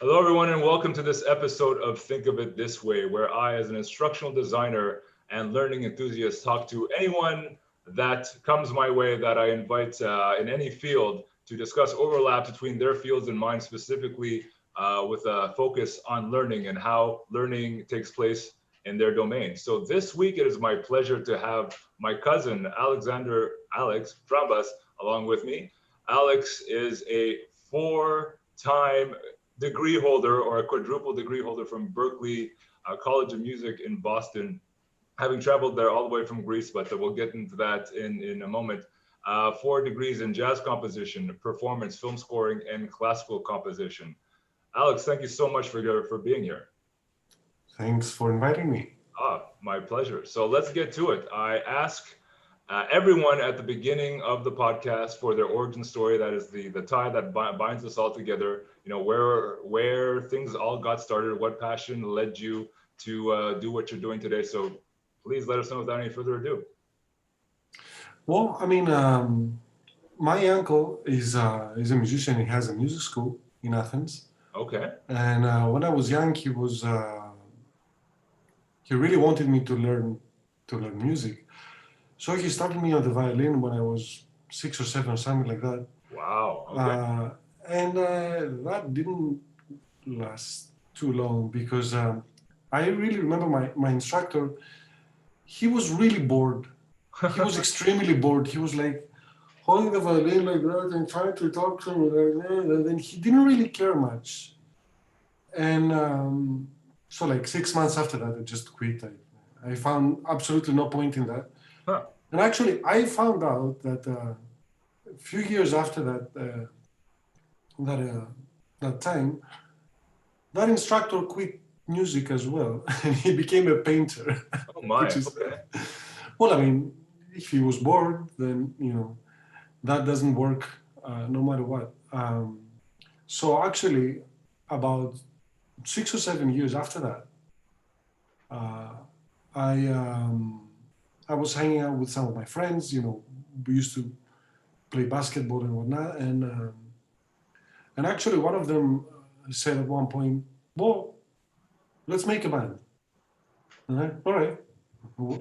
Hello, everyone, and welcome to this episode of Think of It This Way, where I, as an instructional designer and learning enthusiast, talk to anyone that comes my way that I invite in any field to discuss overlap between their fields and mine, specifically with a focus on learning and how learning takes place in their domain. So this week, it is my pleasure to have my cousin, Alex Trampas, along with me. Alex is a four-time degree holder or a quadruple degree holder from Berklee College of Music in Boston, having traveled there all the way from Greece, but we'll get into that in a moment. 4 degrees in jazz composition, performance, film scoring, and classical composition. Alex, thank you so much for being here. Thanks for inviting me. My pleasure. So let's get to it. I ask everyone at the beginning of the podcast for their origin story. That is the tie that binds us all together. You know, where things all got started, what passion led you to do what you're doing today. So please let us know without any further ado. Well, my uncle is a musician. He has a music school in Athens, Okay. and when I was young, he really wanted me to learn music. So he started me on the violin when I was 6 or 7, something like that. Wow. Okay. And that didn't last too long because I really remember my instructor. He was really bored. He was extremely bored. He was like holding the violin like that and trying to talk to me like that. And then he didn't really care much. And so like 6 months after that, I just quit. I found absolutely no point in that. Huh. And actually, I found out that a few years after that that time, that instructor quit music as well, and he became a painter, Oh my. which is Okay. well. I mean, if he was bored, then that doesn't work no matter what. So actually, about 6 or 7 years after that, uh, I I was hanging out with some of my friends. We used to play basketball and whatnot, and actually one of them said at one point, "Well, let's make a band." All right.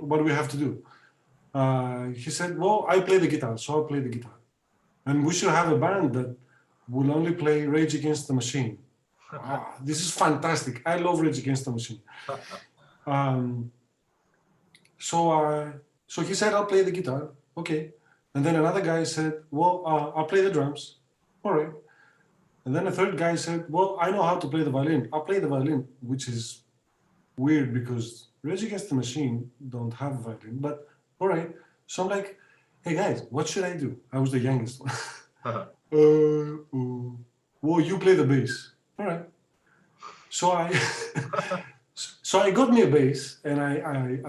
What do we have to do? He said, "Well, I play the guitar, so I'll play the guitar, and we should have a band that will only play Rage Against the Machine." This is fantastic. I love Rage Against the Machine. Um, so, so he said, "I'll play the guitar." Okay. And then another guy said, "Well, I'll play the drums." All right. And then a third guy said, "Well, I know how to play the violin. I'll play the violin," which is weird because Rage Against the Machine don't have violin. But all right. So I'm like, "Hey guys, what should I do?" I was the youngest one. Well, you play the bass. All right. So I so I got me a bass and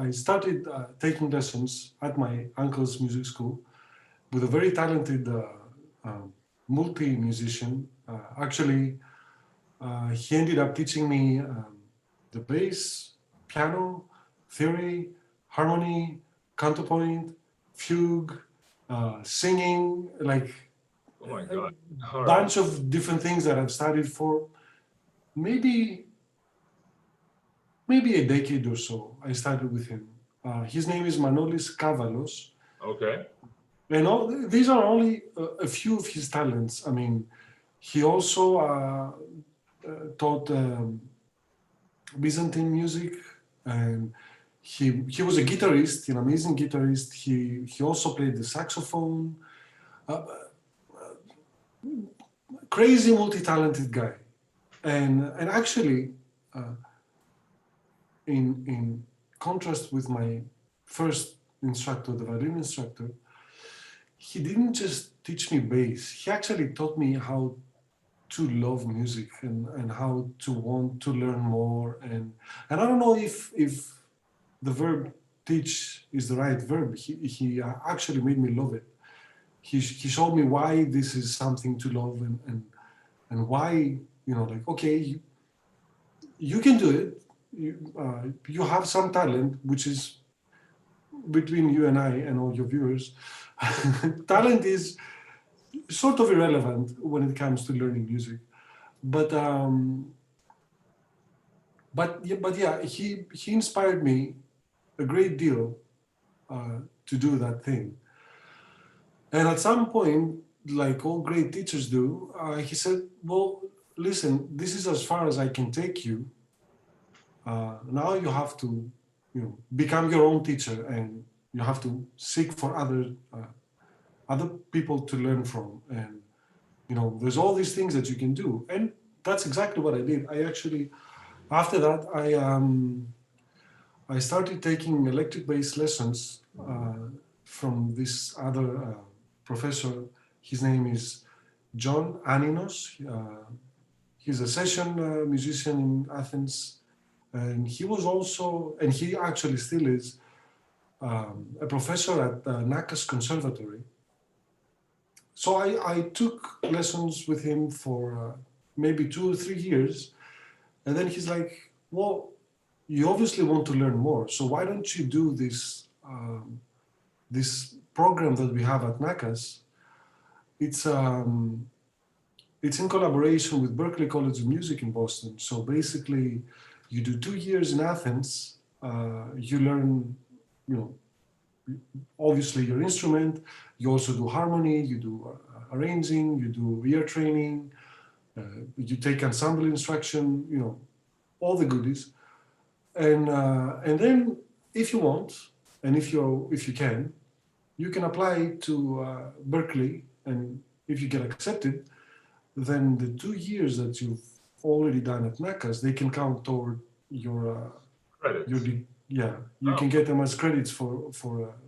I started taking lessons at my uncle's music school with a very talented multi-musician. Actually, he ended up teaching me the bass, piano, theory, harmony, counterpoint, fugue, singing, like Oh my a God. All right. bunch of different things that I've studied for maybe maybe a decade or so. I started with him. His name is Manolis Kavalos, Okay. and these are only a few of his talents. I mean, he also taught Byzantine music, and he was a guitarist, an amazing guitarist. He also played the saxophone. Uh, Crazy multi-talented guy, and actually, uh, in contrast with my first instructor, the violin instructor, he didn't just teach me bass. He actually taught me how to love music and how to want to learn more. And I don't know if the verb teach is the right verb. He actually made me love it. He showed me why this is something to love and why, like, okay, you can do it. You have some talent, which is between you and I and all your viewers. Talent is sort of irrelevant when it comes to learning music. but yeah, he inspired me a great deal to do that thing. And at some point, like all great teachers do, he said, "Well, listen, this is as far as I can take you. Now you have to, become your own teacher, and you have to seek for other people to learn from. And there's all these things that you can do." And that's exactly what I did. I actually, after that, I started taking electric bass lessons from this other professor. His name is John Aninos. He's a session musician in Athens, and he was also, and he actually still is, a professor at Nakas Conservatory. So I took lessons with him for maybe 2 or 3 years, and then he's like, "Well, you obviously want to learn more, so why don't you do this program that we have at Nakas? It's it's in collaboration with Berklee College of Music in Boston. So basically, you do 2 years in Athens. You learn, you know, obviously your instrument. You also do harmony. You do arranging. You do ear training. You take ensemble instruction. All the goodies. And then, if you want, and if you can apply to Berklee, and if you get accepted, then the 2 years that you've already done at NACAS, they can count toward your Credits. you can get them as credits for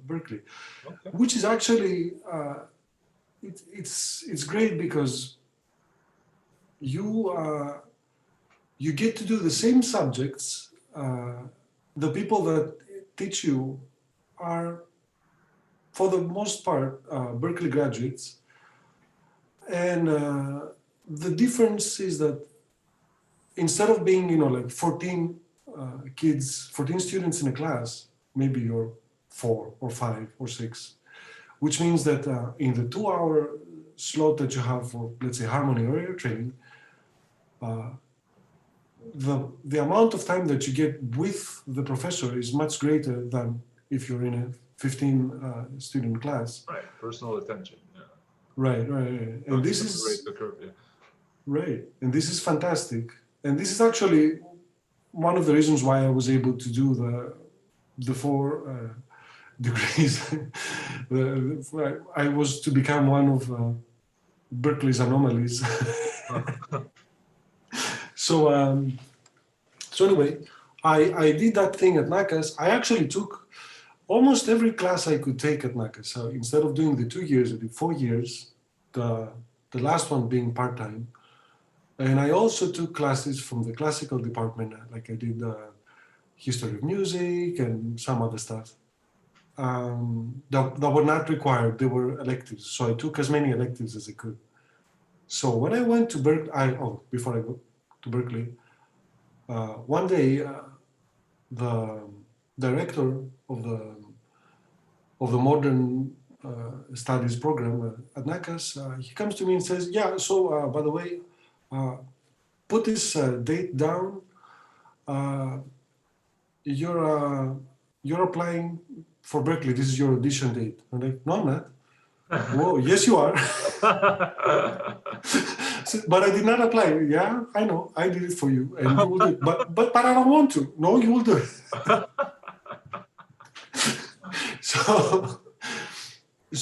Berklee, Okay. which is actually it's great because you get to do the same subjects. The people that teach you are, for the most part, Berklee graduates. And the difference is that instead of being, like 14 14 students in a class, maybe you're 4 or 5 or 6, which means that in the 2-hour slot that you have for, let's say, harmony or ear training, the amount of time that you get with the professor is much greater than if you're in a 15 student class. Right, personal attention. Yeah. Right. And this is the curve, yeah. right, and this is fantastic. And this is actually one of the reasons why I was able to do the 4 degrees. I was to become one of Berklee's anomalies. So anyway, I did that thing at NACAS. I actually took almost every class I could take at NACAS. So instead of doing the 2 years, I did 4 years, the last one being part-time. And I also took classes from the classical department, like I did history of music and some other stuff that were not required. They were electives. So I took as many electives as I could. So when I went to Berklee, before I go to Berklee, one day the director of the modern studies program at NACAS, he comes to me and says, "Yeah, so by the way, put this date down. You're applying for Berklee. This is your audition date." I'm like, "No, I'm not." "Whoa, yes, you are." "But I did not apply." "Yeah, I know. I did it for you, and you will do it. But I don't want to." "No, you will do it."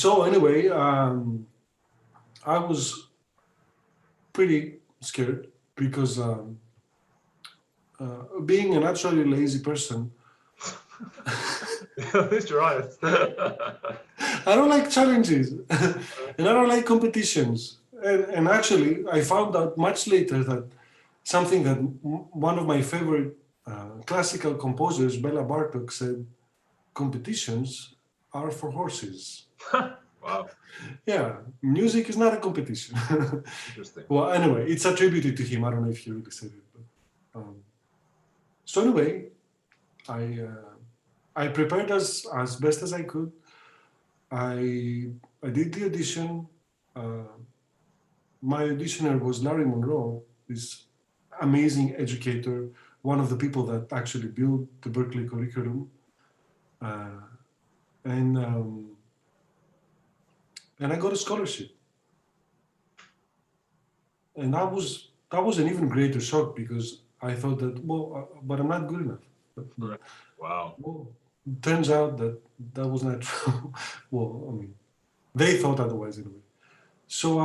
So anyway, I was pretty scared because being a naturally lazy person, At least you're honest. I don't like challenges and I don't like competitions. And actually, I found out much later that something that one of my favorite classical composers, Bela Bartok, said: "Competitions are for horses." Wow. Yeah, music is not a competition. Interesting. Well, anyway, it's attributed to him. I don't know if he really said it. But, so anyway, I prepared as best as I could. I did the audition. My auditioner was Larry Monroe, this amazing educator, one of the people that actually built the Berkeley curriculum, uh, and um, and I got a scholarship, and that was an even greater shock because I thought that but I'm not good enough. But Wow. well, it turns out that that was not true. Well, I mean, they thought otherwise anyway. So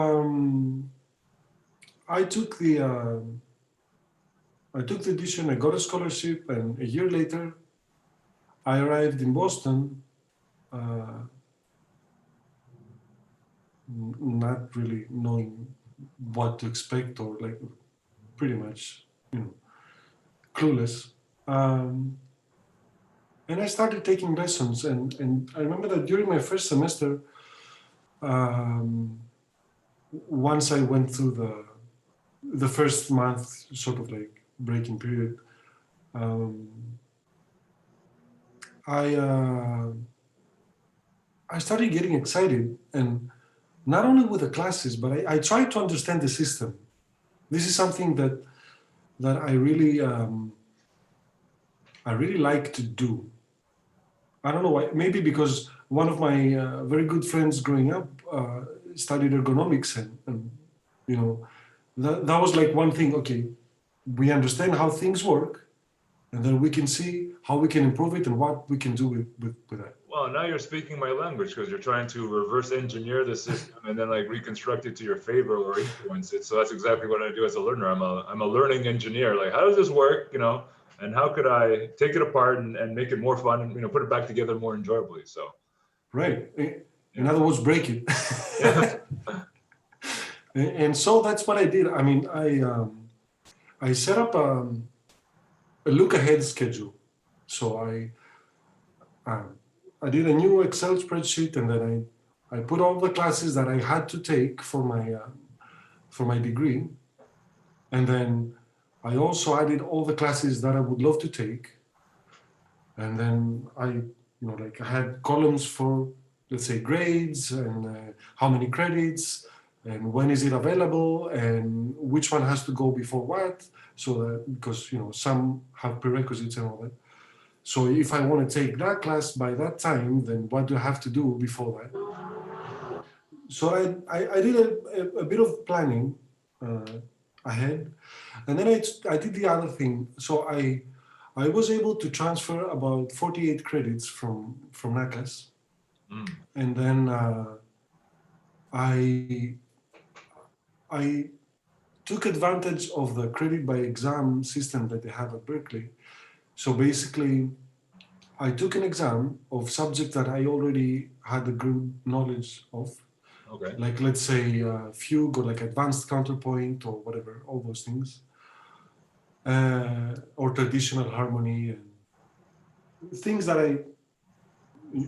I took the I took the audition. I got a scholarship, and a year later, I arrived in Boston, uh, not really knowing what to expect or like pretty much, you know, clueless. Um, and I started taking lessons, and I remember that during my first semester, um, once I went through the first month sort of like breaking period, um, I I started getting excited, and not only with the classes, but I tried to understand the system. This is something that I really like to do. I don't know why. Maybe because one of my very good friends growing up studied ergonomics, and you know that was like one thing. Okay, we understand how things work, and then we can see how we can improve it and what we can do with that. Well, now you're speaking my language because you're trying to reverse engineer the system and then like reconstruct it to your favor or influence it. So that's exactly what I do as a learner. I'm a learning engineer. Like, how does this work? You know, and how could I take it apart and make it more fun and put it back together more enjoyably? So Right. In yeah. other words, break it. Yeah. And so that's what I did. I mean, I set up a look ahead schedule. So um, I did a new Excel spreadsheet, and then I put all the classes that I had to take for my degree, and then I also added all the classes that I would love to take, and then like I had columns for, let's say, grades and how many credits and when is it available and which one has to go before what, so that because some have prerequisites and all that. So if I want to take that class by that time, then what do I have to do before that? So I did a bit of planning uh, ahead, and then I did the other thing. So I was able to transfer about 48 credits from NACAS, Mm. and then I I took advantage of the credit by exam system that they have at Berkeley. So basically, I took an exam of subject that I already had a good knowledge of, Okay. like let's say fugue or like advanced counterpoint or whatever, all those things, or traditional harmony and things that I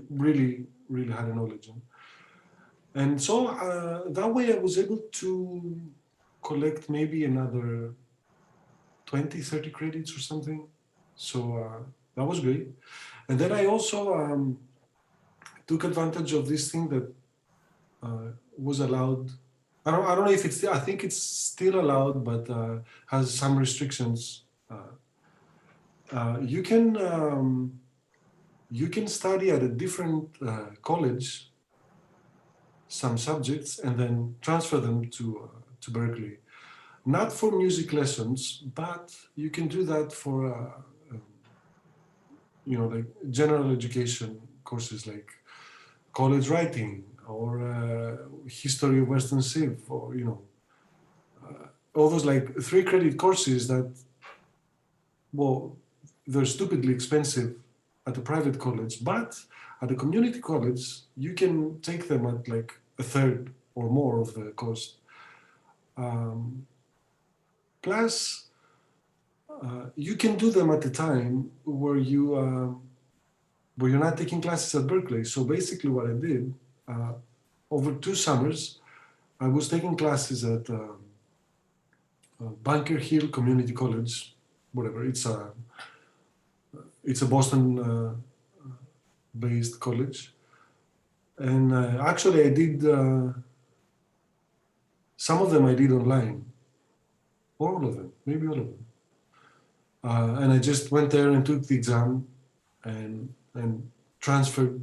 really had a knowledge on. And so that way I was able to collect maybe another 20, 30 credits or something. So that was great. And then I also took advantage of this thing that was allowed. I don't know if it's, I think it's still allowed, but has some restrictions. You can study at a different college some subjects and then transfer them to Berkeley. Not for music lessons, but you can do that for like general education courses like college writing or history of Western Civ, or all those like 3 credit courses that, well, they're stupidly expensive at a private college, but at a community college you can take them at like a third or more of the cost. Um, Plus, you can do them at a time where you're not taking classes at Berkeley. So basically, what I did over 2 summers, I was taking classes at Bunker Hill Community College, whatever. It's a Boston-based college, and actually, I did some of them. I did online, or all of them, maybe all of them. And I just went there and took the exam and transferred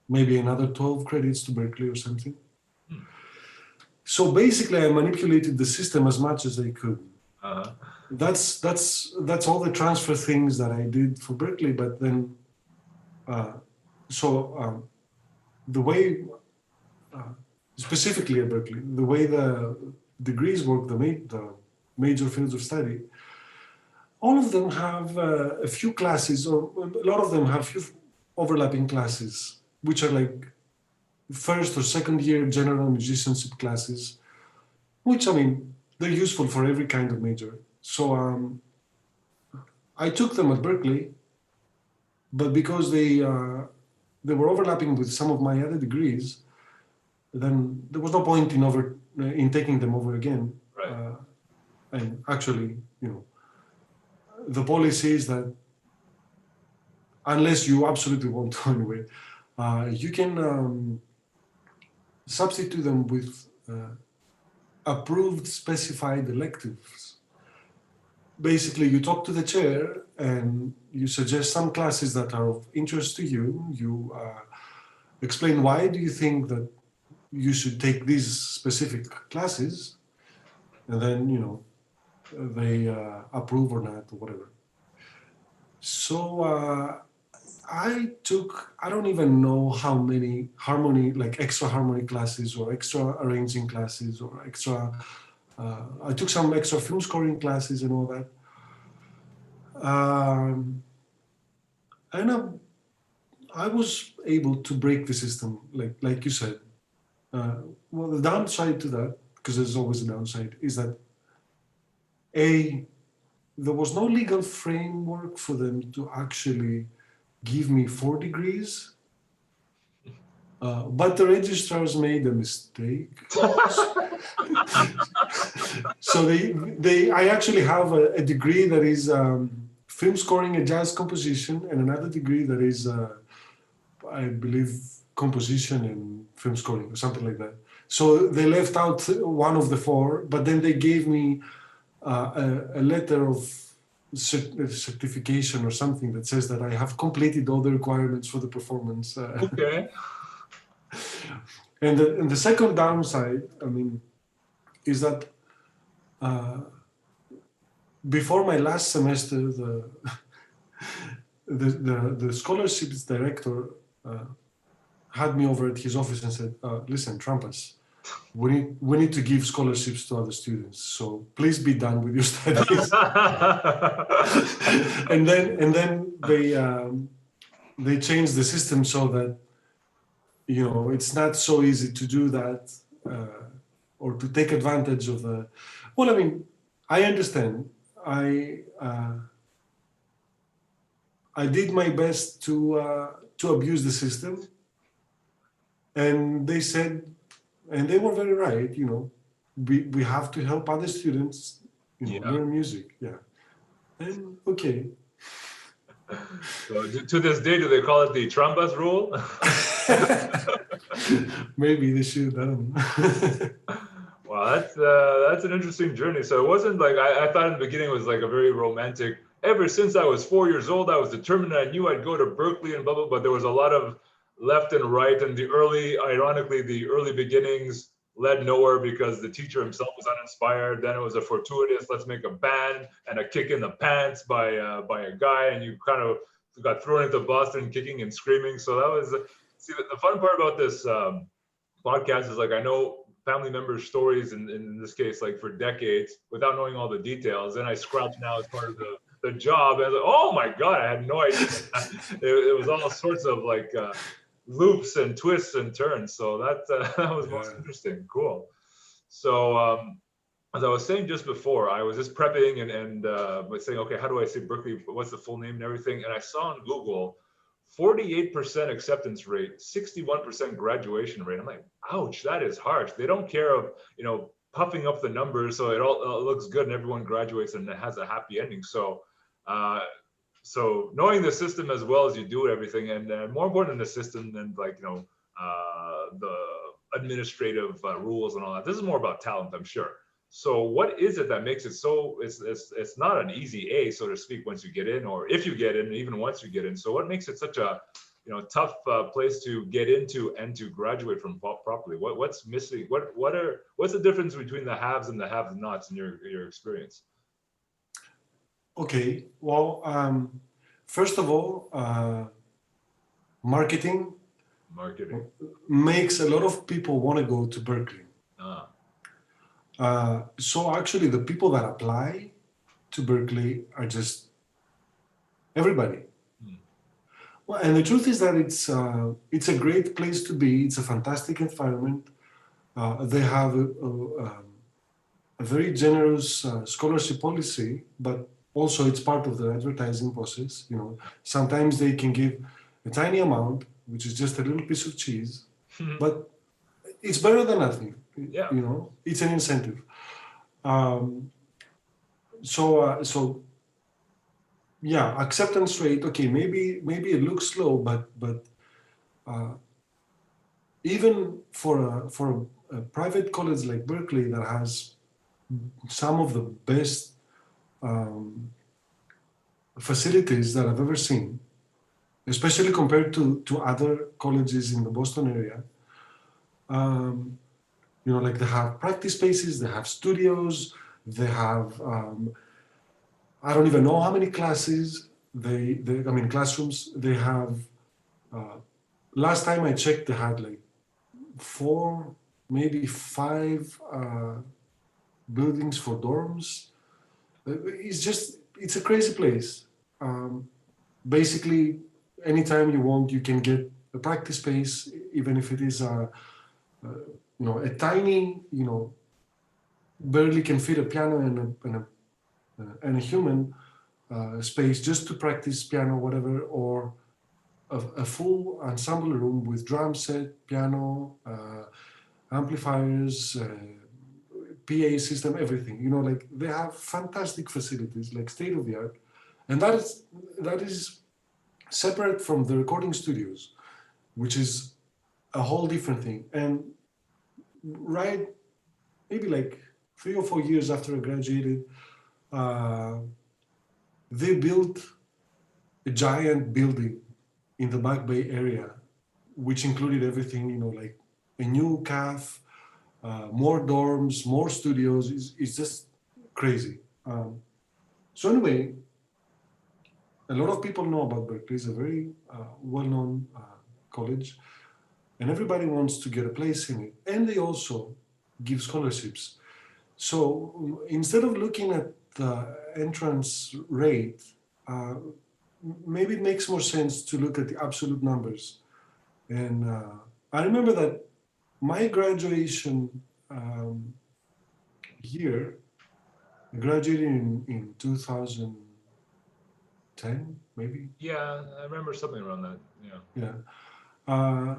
maybe another 12 credits to Berkeley or something. So basically, I manipulated the system as much as I could. Uh-huh. That's all the transfer things that I did for Berkeley. But then, the way, specifically at Berkeley, the way the degrees work, the major fields of study, all of them have a few classes, or a lot of them have few overlapping classes, which are like first or second year general musicianship classes, which, I mean, they're useful for every kind of major. So I took them at Berkeley, but because they were overlapping with some of my other degrees, then there was no point in taking them over again. Right. And actually, the policy is that unless you absolutely want to anyway, you can substitute them with approved specified electives. Basically, you talk to the chair and you suggest some classes that are of interest to you. You explain why do you think that you should take these specific classes, and then they approve or not or whatever. So I don't even know how many harmony, like extra harmony classes or extra arranging classes or extra, I took some extra film scoring classes and all that. And I was able to break the system, like you said. Well, the downside to that, because there's always a downside, is that there was no legal framework for them to actually give me 4 degrees, but the registrars made a mistake. So I actually have a degree that is film scoring and jazz composition, and another degree that is, I believe, composition and film scoring or something like that. So they left out one of the 4, but then they gave me a letter of certification or something that says that I have completed all the requirements for the performance. Okay. And the second downside, I mean, is that before my last semester, the scholarships director had me over at his office and said, "Listen, Trampas, we need to give scholarships to other students, so please be done with your studies." and then they changed the system so that it's not so easy to do that or to take advantage of the. Well, I mean, I understand. I did my best to abuse the system, and they said. And they were very right, we have to help other students, learn music. Yeah. And okay. So to this day, do they call it the Trampas rule? Maybe they should, I don't know. Wow, that's an interesting journey. So it wasn't like, I thought in the beginning it was like a very romantic, ever since I was 4 years old, I was determined I knew I'd go to Berkeley and blah, blah, but there was a lot of left and right, and ironically, the early beginnings led nowhere because the teacher himself was uninspired. Then it was a fortuitous, let's make a band, and a kick in the pants by a guy, and you kind of got thrown into Boston kicking and screaming. So that was, see, the fun part about this podcast is, like, I know family members' stories, in this case, like for decades, without knowing all the details, and I scratch now as part of the job, and I was like, oh my God, I had no idea. It was all sorts of like loops and twists and turns. So that was most interesting. Cool. So as I was saying just before, I was just prepping and saying, okay, how do I say Berkeley? What's the full name and everything? And I saw on Google 48% acceptance rate, 61% graduation rate. I'm like, ouch, that is harsh. They don't care of, puffing up the numbers so it all looks good and everyone graduates and it has a happy ending. So so knowing the system as well as you do everything, and more important than the system than the administrative rules and all that. This is more about talent, I'm sure. So what is it that makes it so? It's not an easy A, so to speak, once you get in, or if you get in, even once you get in. So what makes it such a tough place to get into and to graduate from properly? What's missing? What's the difference between the haves and the have-nots in your experience? Okay, well, first of all, marketing Marketing. makes a lot of people want to go to Berkeley. Ah, So actually, the people that apply to Berkeley are just everybody. hmm, Well, and the truth is that it's a great place to be. It's a fantastic environment. They have a very generous scholarship policy, but also it's part of the advertising process. Sometimes they can give a tiny amount, which is just a little piece of cheese, but it's better than nothing. yeah. It's an incentive. Um, so yeah, acceptance rate. Okay, maybe it looks slow, but uh, even for a private college like Berkeley that has some of the best um, facilities that I've ever seen, especially compared to other colleges in the Boston area. Um, like they have practice spaces, they have studios, they have I don't even know how many classes I mean classrooms they have. Uh, Last time I checked, they had like four, maybe five buildings for dorms. It's a crazy place. Basically, anytime you want, you can get a practice space, even if it is a tiny, barely can fit a piano and a human space just to practice piano, whatever, or a full ensemble room with drum set, piano, amplifiers, PA system, everything. Like they have fantastic facilities, like state of the art, and that is separate from the recording studios, which is a whole different thing. And right, maybe like 3 or 4 years after I graduated, uh, they built a giant building in the Back Bay area, which included everything, like a new CAF, more dorms, more studios. It's just crazy. So anyway, a lot of people know about Berkeley. It's a very well-known college, and everybody wants to get a place in it. And they also give scholarships. So instead of looking at the entrance rate, uh, maybe it makes more sense to look at the absolute numbers. And I remember that my graduation year, I graduated in 2010, maybe. Yeah, I remember something around that. Yeah. Yeah. Uh,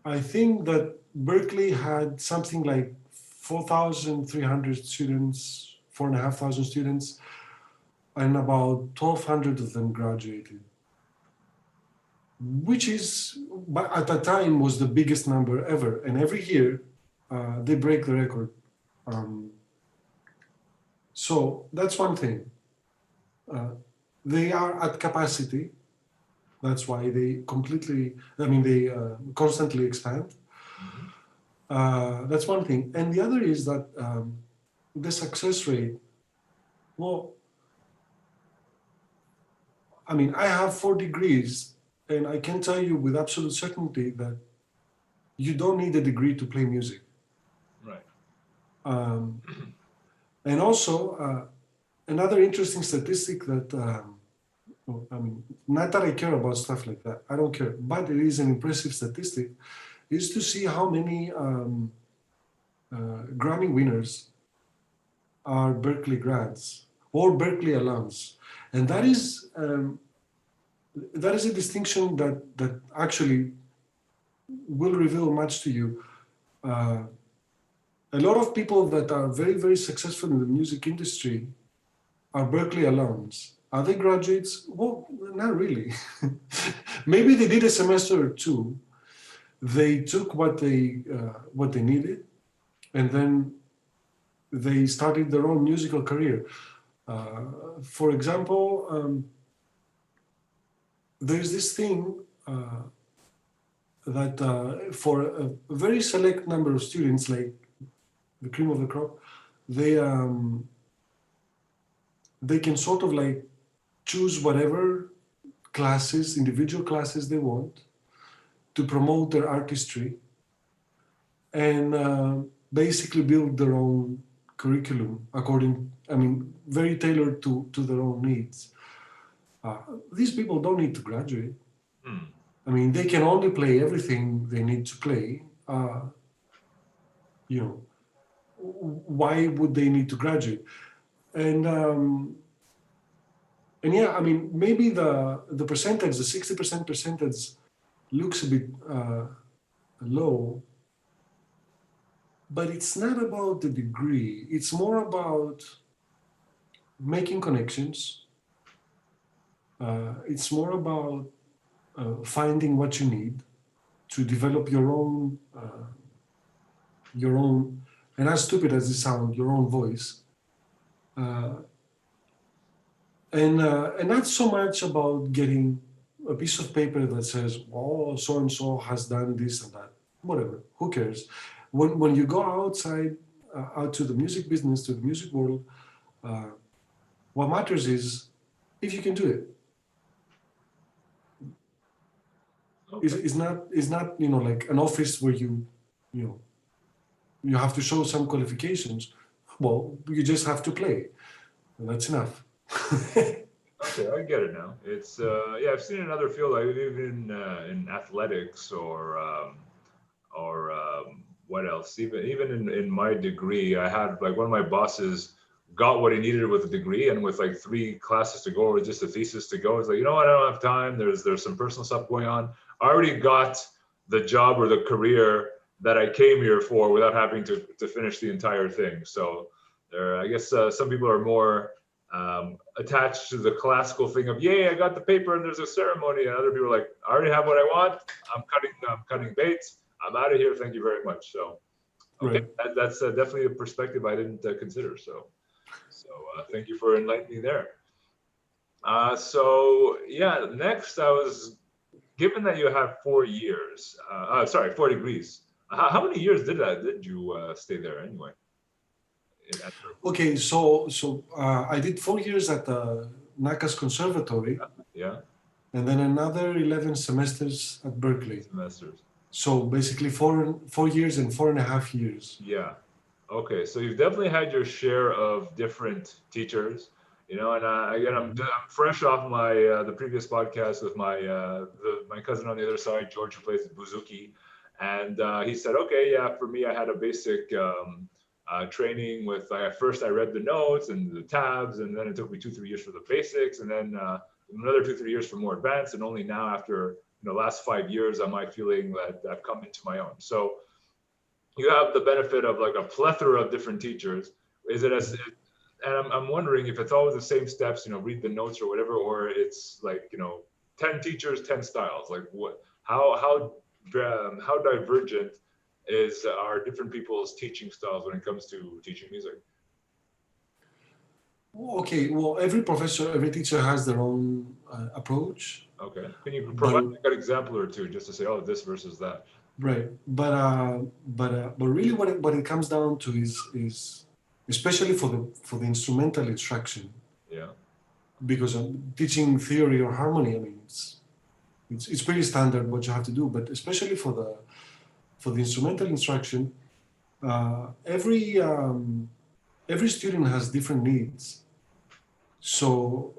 I think that Berkeley had something like 4,300 students, 4,500 students, and about 1,200 of them graduated, which is, but at that time, was the biggest number ever. And every year, they break the record. Um, so that's one thing. Uh, they are at capacity. That's why they constantly expand. Hmm. That's one thing. And the other is that the success rate, well, I mean, I have 4 degrees, and I can tell you with absolute certainty that you don't need a degree to play music. Right. Um, and also, another interesting statistic that, well, I mean, not that I care about stuff like that, I don't care, but it is an impressive statistic, is to see how many Grammy winners are Berkeley grads or Berkeley alums. And that is a distinction that actually will reveal much to you. Uh, a lot of people that are very, very successful in the music industry are Berkeley alums. Are they graduates? Well, not really. Maybe they did a semester or two. They took what they needed, and then they started their own musical career. For example, there's this thing that for a very select number of students, like the cream of the crop, they they can sort of like choose whatever classes, individual classes they want to promote their artistry and basically build their own curriculum according, I mean, very tailored to their own needs. These people don't need to graduate. Hmm. I mean, they can only play everything they need to play. You know, why would they need to graduate? And and yeah, I mean, maybe the percentage, the 60% percentage, looks a bit low, but it's not about the degree. It's more about making connections. It's more about finding what you need to develop your own, and as stupid as it sounds, your own voice. Uh, and not so much about getting a piece of paper that says, "Oh, so and so has done this and that." Whatever, who cares? When you go outside, out to the music business, to the music world, uh, what matters is if you can do it. Okay. It's not like an office where you know you have to show some qualifications. Well, you just have to play, and that's enough. Okay, I get it now. It's yeah, I've seen another field, like even in athletics or what else? Even in my degree, I had like one of my bosses got what he needed with a degree, and with like 3 classes to go or just a thesis to go, it's like, you know what, I don't have time. There's some personal stuff going on. I already got the job or the career that I came here for without having to finish the entire thing. So there, I guess some people are more attached to the classical thing of, yay, I got the paper and there's a ceremony, and other people are like, I already have what I want. I'm cutting baits. I'm out of here. Thank you very much. So, okay, Right. that's definitely a perspective I didn't consider. So thank you for enlightening me there. So yeah, next I was given that you have 4 years. Sorry, 4 degrees. How many years did you stay there anyway? At Berkeley? Okay, so I did 4 years at the NACA's conservatory, Yeah, and then another 11 semesters at Berkeley. semesters. So basically 4 years and 4.5 years. Yeah. Okay. So you've definitely had your share of different teachers, and again, Mhm. I'm fresh off my the previous podcast with my cousin on the other side, George, who plays Buzuki, and he said, okay, yeah, for me, I had a basic training with. At first, I read the notes and the tabs, and then it took me 2 3 years for the basics, and then another 2 3 years for more advanced, and only now after last 5 years am I feeling that I've come into my own. So you have the benefit of like a plethora of different teachers. Is it as, and I'm wondering if it's always the same steps, read the notes or whatever, or it's like, 10 teachers, 10 styles. Like what, how divergent are different people's teaching styles when it comes to teaching music? Okay, well, every professor, every teacher has their own approach, Okay. Can you provide but like an example or two just to say, oh, this versus that? right, but really, what it comes down to is especially for the instrumental instruction, Yeah. because teaching theory or harmony, I mean, it's pretty standard what you have to do, but especially for the instrumental instruction, every student has different needs. So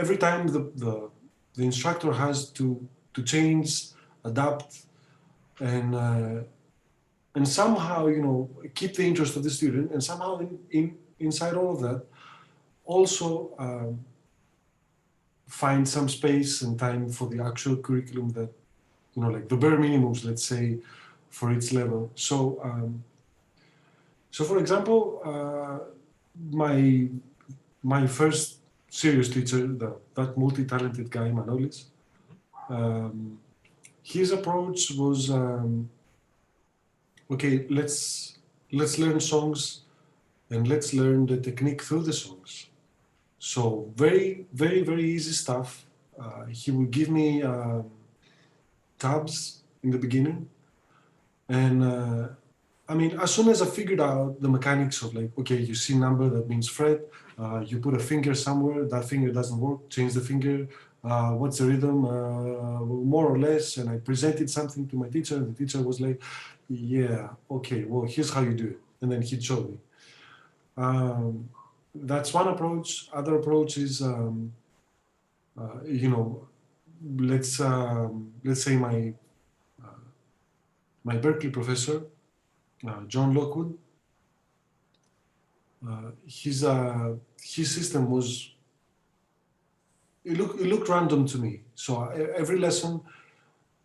every time the instructor has to change, adapt, and and somehow keep the interest of the student, and somehow inside all of that also find some space and time for the actual curriculum that like the bare minimums, let's say, for each level. So for example, my first serious teacher, that multi-talented guy, Manolis, his approach was, okay, let's let's learn songs and let's learn the technique through the songs. So very, very, very easy stuff. He would give me tabs in the beginning, and I mean, as soon as I figured out the mechanics of like, okay, you see number, that means fret. You put a finger somewhere, that finger doesn't work. Change the finger. What's the rhythm? More or less. And I presented something to my teacher, and the teacher was like, "Yeah, okay. Well, here's how you do it." And then he'd show me. Um, that's one approach. Other approach is, you know, let's say my Berkeley professor, John Lockwood. His system was it looked random to me. So every lesson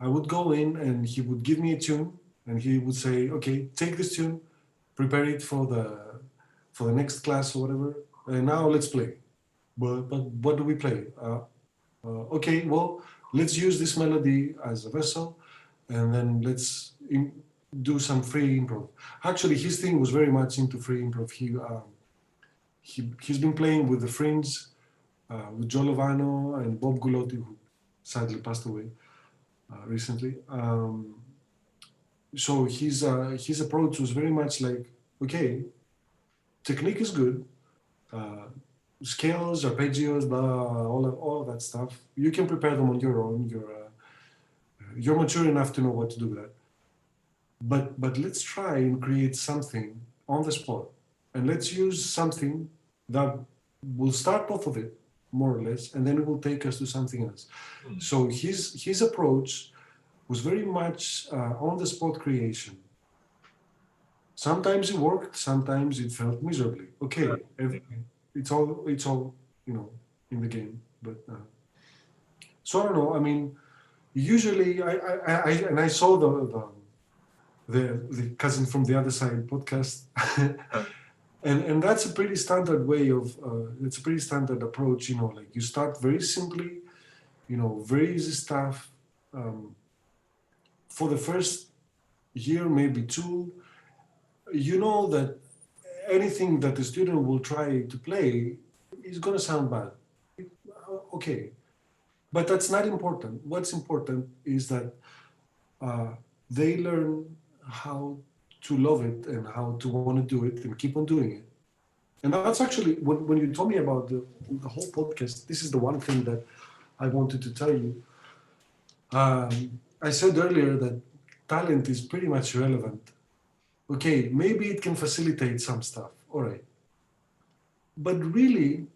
I would go in and he would give me a tune and he would say, "Okay, take this tune, prepare it for the next class or whatever, and now let's play." But what do we play? Okay, well, let's use this melody as a vessel, and then do some free improv. Actually, his thing was very much into free improv. He's been playing with the Fringe, with Joe Lovano and Bob Gulotti, who sadly passed away recently. So his approach was very much like, okay, technique is good, uh, scales, arpeggios, blah, all of that stuff. You can prepare them on your own. You're mature enough to know what to do with that. But let's try and create something on the spot, and let's use something that will start off of it more or less, and then it will take us to something else. So his approach was very much on the spot creation. Sometimes it worked, sometimes it felt miserably. Okay, it's all in the game. But so I don't know. I mean, usually I saw the cousin from the other side podcast, and that's a pretty standard way of it's a pretty standard approach. You know, like you start very simply, very easy stuff. For the first year, maybe two, you know that anything that the student will try to play is going to sound bad. Okay, but that's not important. What's important is that they learn how to love it and how to want to do it and keep on doing it. And that's actually, when you told me about the whole podcast, this is the one thing that I wanted to tell you. I said earlier that talent is pretty much irrelevant. Okay, maybe it can facilitate some stuff, all right. But really,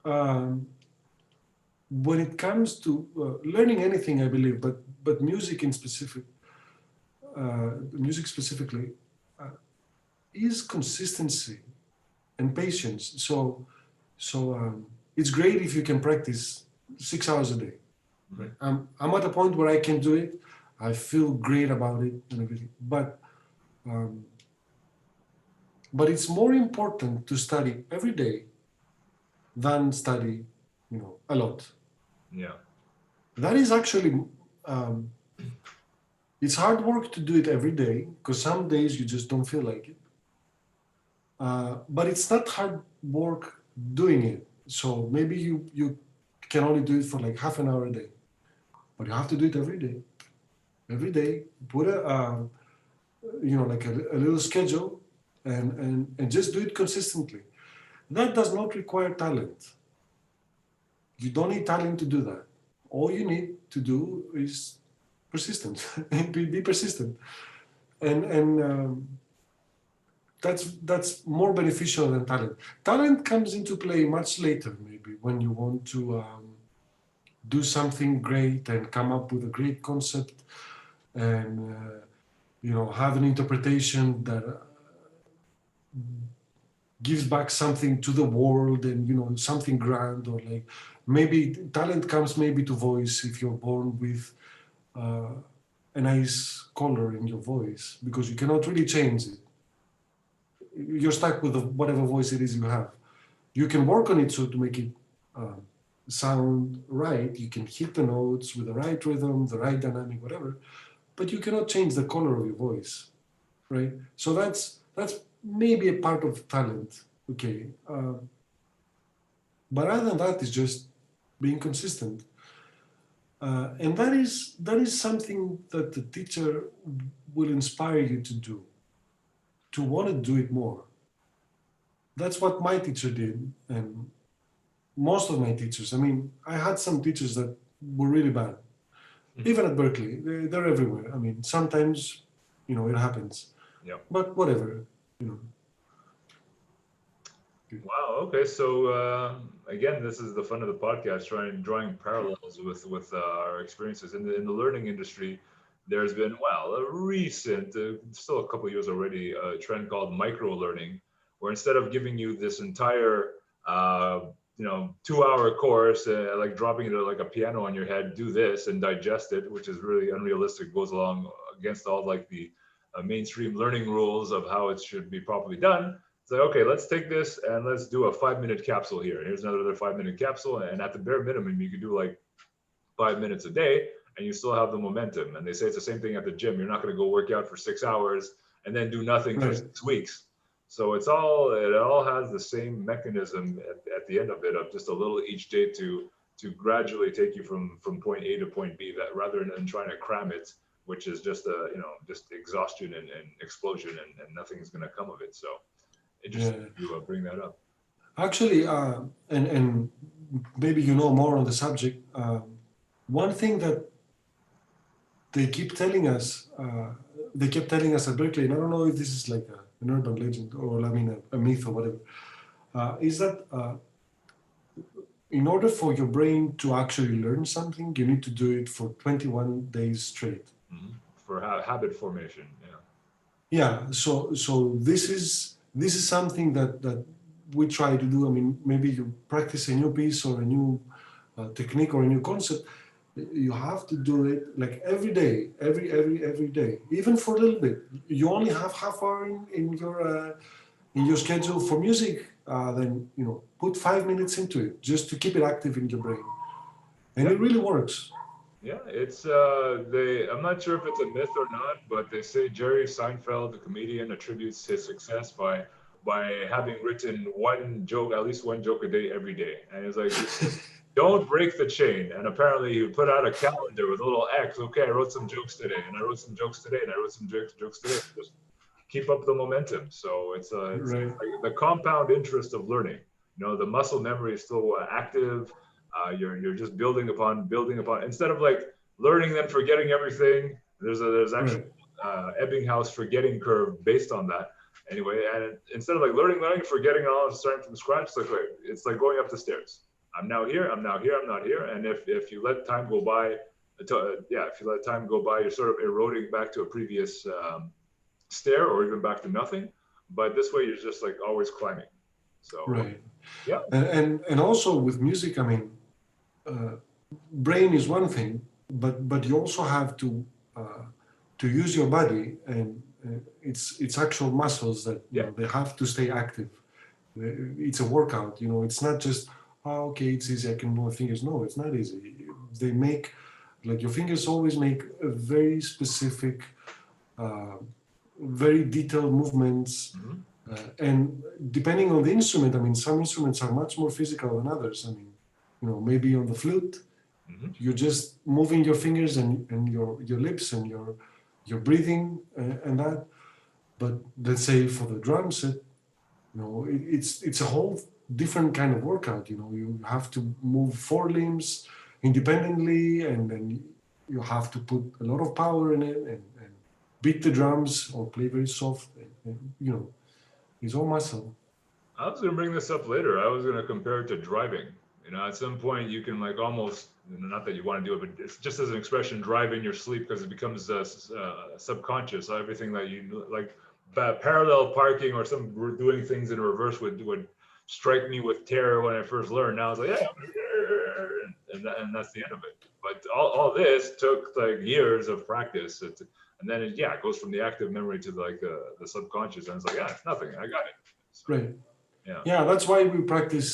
when it comes to learning anything, I believe, but music in specific, music specifically, is consistency and patience. So it's great if you can practice 6 hours a day. Right? I'm at a point where I can do it. I feel great about it and everything. But it's more important to study every day than study, a lot. Yeah. That is actually, it's hard work to do it every day because some days you just don't feel like it. But it's not hard work doing it. So maybe you can only do it for like half an hour a day, but you have to do it every day. Every day, put like a little schedule and just do it consistently. That does not require talent. You don't need talent to do that. All you need to do is persistent. Be persistent, and that's more beneficial than talent. Talent comes into play much later, maybe when you want to do something great and come up with a great concept, and have an interpretation that gives back something to the world, and something grand, or like maybe talent comes maybe to voice if you're born with a nice color in your voice, because you cannot really change it. You're stuck with whatever voice it is you have. You can work on it so to make it sound right. You can hit the notes with the right rhythm, the right dynamic, whatever, but you cannot change the color of your voice, right? So That's maybe a part of talent. Okay, but other than that, it's just being consistent. And that is something that the teacher will inspire you to do, to want to do it more. That's what my teacher did, and most of my teachers. I mean, I had some teachers that were really bad, even at Berkeley. They're everywhere. I mean, sometimes, it happens, Yeah. but whatever, you know. Wow. Okay. So again, this is the fun of the podcast, drawing parallels with our experiences in the learning industry. There's been a recent, still a couple of years already, a trend called micro learning, where instead of giving you this entire 2-hour course, like dropping it like a piano on your head, do this and digest it, which is really unrealistic, goes along against all like the mainstream learning rules of how it should be properly done. It's like, okay, let's take this and let's do a 5-minute capsule here. Here's another 5-minute capsule. And at the bare minimum, you could do like 5 minutes a day and you still have the momentum. And they say it's the same thing at the gym. You're not going to go work out for 6 hours and then do nothing for Right. 6 weeks. So it all has the same mechanism at the end of it, of just a little each day to gradually take you from point A to point B, that rather than trying to cram it, which is just just exhaustion and explosion, and nothing's going to come of it. So interesting Yeah. you bring that up. Actually, and maybe you know more on the subject. One thing that they keep telling us, they kept telling us at Berkeley, and I don't know if this is like an urban legend or I mean a myth or whatever, is that in order for your brain to actually learn something, you need to do it for 21 days straight. Hmm. For habit formation. Yeah. Yeah, so this is something that we try to do. I mean, maybe you practice a new piece or a new technique or a new concept. You have to do it like every day, every day, even for a little bit. You only have half hour in your schedule for music. Then put 5 minutes into it just to keep it active in your brain, and Yeah. it really works. Yeah, it's they. I'm not sure if it's a myth or not, but they say Jerry Seinfeld, the comedian, attributes his success by having written one joke, at least one joke a day every day. And it's like, don't break the chain. And apparently, he put out a calendar with a little X. Okay, I wrote some jokes today, and I wrote some jokes today, and I wrote some jokes today. Just keep up the momentum. So it's Right, like the compound interest of learning. The muscle memory is still active. You're just building upon instead of like learning then forgetting everything. There's actual right, Ebbinghaus forgetting curve based on that. Anyway, and instead of like learning, forgetting all, starting from scratch, it's like going up the stairs. I'm now here. I'm now here. I'm not here. And if you let time go by, if you let time go by, you're sort of eroding back to a previous stair or even back to nothing. But this way, you're just like always climbing. So right. yeah. And also with music, I mean, uh, brain is one thing, but you also have to use your body, and it's actual muscles that Yeah. they have to stay active. It's a workout. It's not just okay, it's easy. I can move my fingers. No, it's not easy. They make like your fingers always make a very specific, uh, very detailed movements. Mhm. And depending on the instrument, I mean, some instruments are much more physical than others. I mean, maybe on the flute, Mhm. you're just moving your fingers and your lips and your breathing and that. But let's say for the drum set, it's a whole different kind of workout. You have to move four limbs independently, and then you have to put a lot of power in it and beat the drums or play very soft. And it's all muscle. I was going to bring this up later. I was going to compare it to driving. At some point you can like almost, not that you want to do it, but it's just as an expression, drive in your sleep because it becomes subconscious. Everything that you like, parallel parking or some doing things in reverse would strike me with terror when I first learned. Now I was like, yeah, and that's the end of it. But all this took like years of practice. And then it goes from the active memory to like the subconscious, and it's like, yeah, it's nothing. I got it. So Right. yeah. Yeah, that's why we practice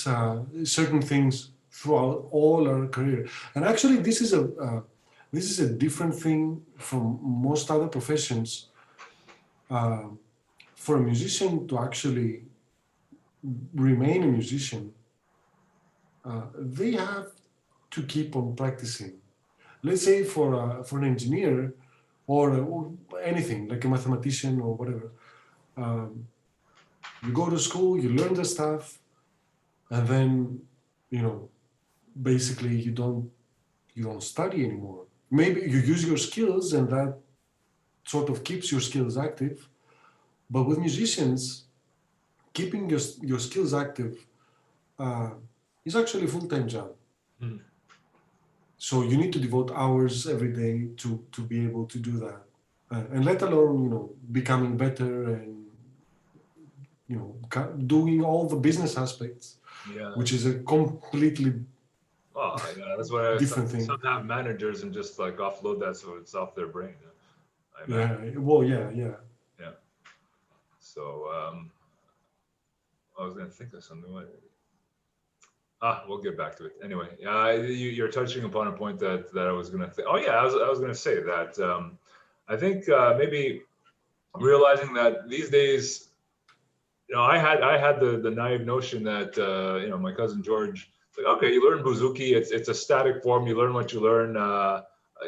certain things throughout all our career. And actually, this is a different thing from most other professions. Uh, for a musician to actually remain a musician, they have to keep on practicing. Let's say for an engineer or anything like a mathematician or whatever, um, you go to school, you learn the stuff, and then you know basically you don't study anymore. Maybe you use your skills, and that sort of keeps your skills active. But with musicians, keeping your skills active uh, is actually a full-time job. Mm. So you need to devote hours every day to be able to do that, and let alone becoming better and doing all the business aspects, Yeah. which is a completely Oh, yeah, that's why different thing. some have managers and just like offload that so it's off their brain. I imagine. Yeah. Well, yeah, yeah. Yeah. So I was gonna think of something. We'll get back to it. Anyway, you're touching upon a point that I was gonna think. Oh yeah, I was gonna say that I think maybe realizing that these days, I had the naive notion that my cousin George, it's like, okay, you learn Buzuki, it's a static form, you learn what you learn,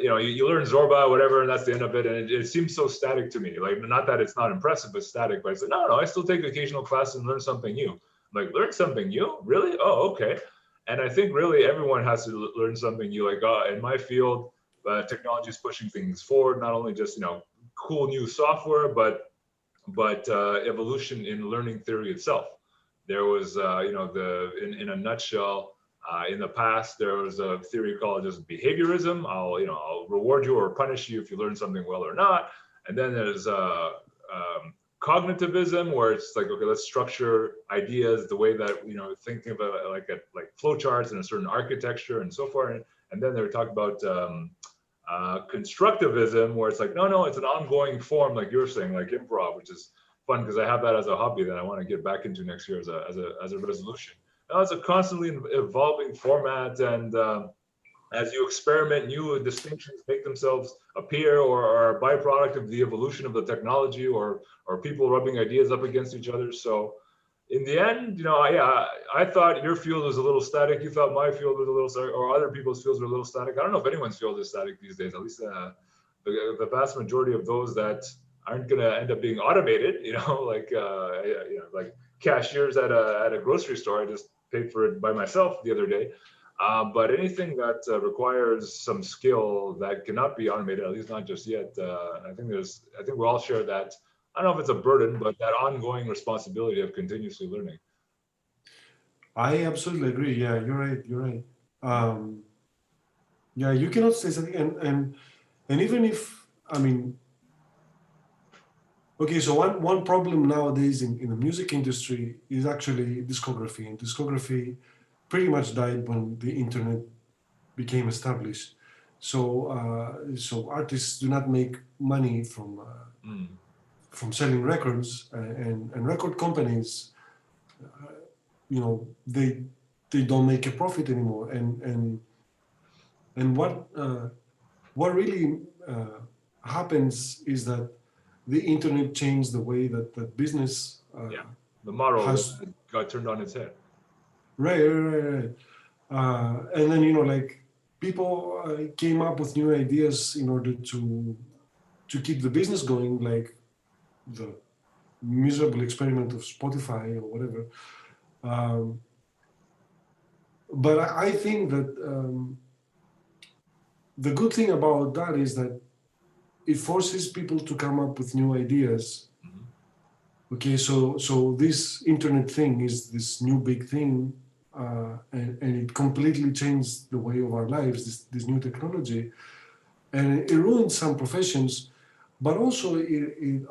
you learn Zorba, whatever, and that's the end of it. And it seems so static to me. Like, not that it's not impressive, but static. But I said, no, I still take occasional classes and learn something new. I'm like, learn something new? Really? Oh, okay. And I think really everyone has to learn something new. Like in my field, technology is pushing things forward, not only just cool new software, but evolution in learning theory itself. There was, in a nutshell, in the past, there was a theory called just behaviorism. I'll reward you or punish you if you learn something well or not. And then there's cognitivism, where it's like, okay, let's structure ideas the way that thinking about it like flowcharts and a certain architecture and so forth. And then they were talking about constructivism, where it's like, no, it's an ongoing form, like you're saying, like improv, which is fun because I have that as a hobby that I want to get back into next year as a resolution. Now, it's a constantly evolving format, and as you experiment, new distinctions make themselves appear, or are a byproduct of the evolution of the technology, or people rubbing ideas up against each other. So in the end, I thought your field was a little static. You thought my field was a little static, or other people's fields were a little static. I don't know if anyone's field is static these days. At least the vast majority of those that aren't going to end up being automated. Like cashiers at a grocery store. I just paid for it by myself the other day. But anything that requires some skill that cannot be automated, at least not just yet. I think we all share that. I don't know if it's a burden, but that ongoing responsibility of continuously learning. I absolutely agree. Yeah, you're right. You're right. Yeah, you cannot say something, and even if okay, so one problem nowadays in the music industry is actually discography, and discography pretty much died when the internet became established. So artists do not make money from selling records, and record companies, you know, they don't make a profit anymore. And what really happens is that the internet changed the way that business The model has. got turned on its head. Right. And then like people came up with new ideas in order to keep the business going, like the miserable experiment of Spotify or whatever. But I think that the good thing about that is that it forces people to come up with new ideas. Okay, so this internet thing is this new big thing, and it completely changed the way of our lives. This new technology, and it ruined some professions, but also it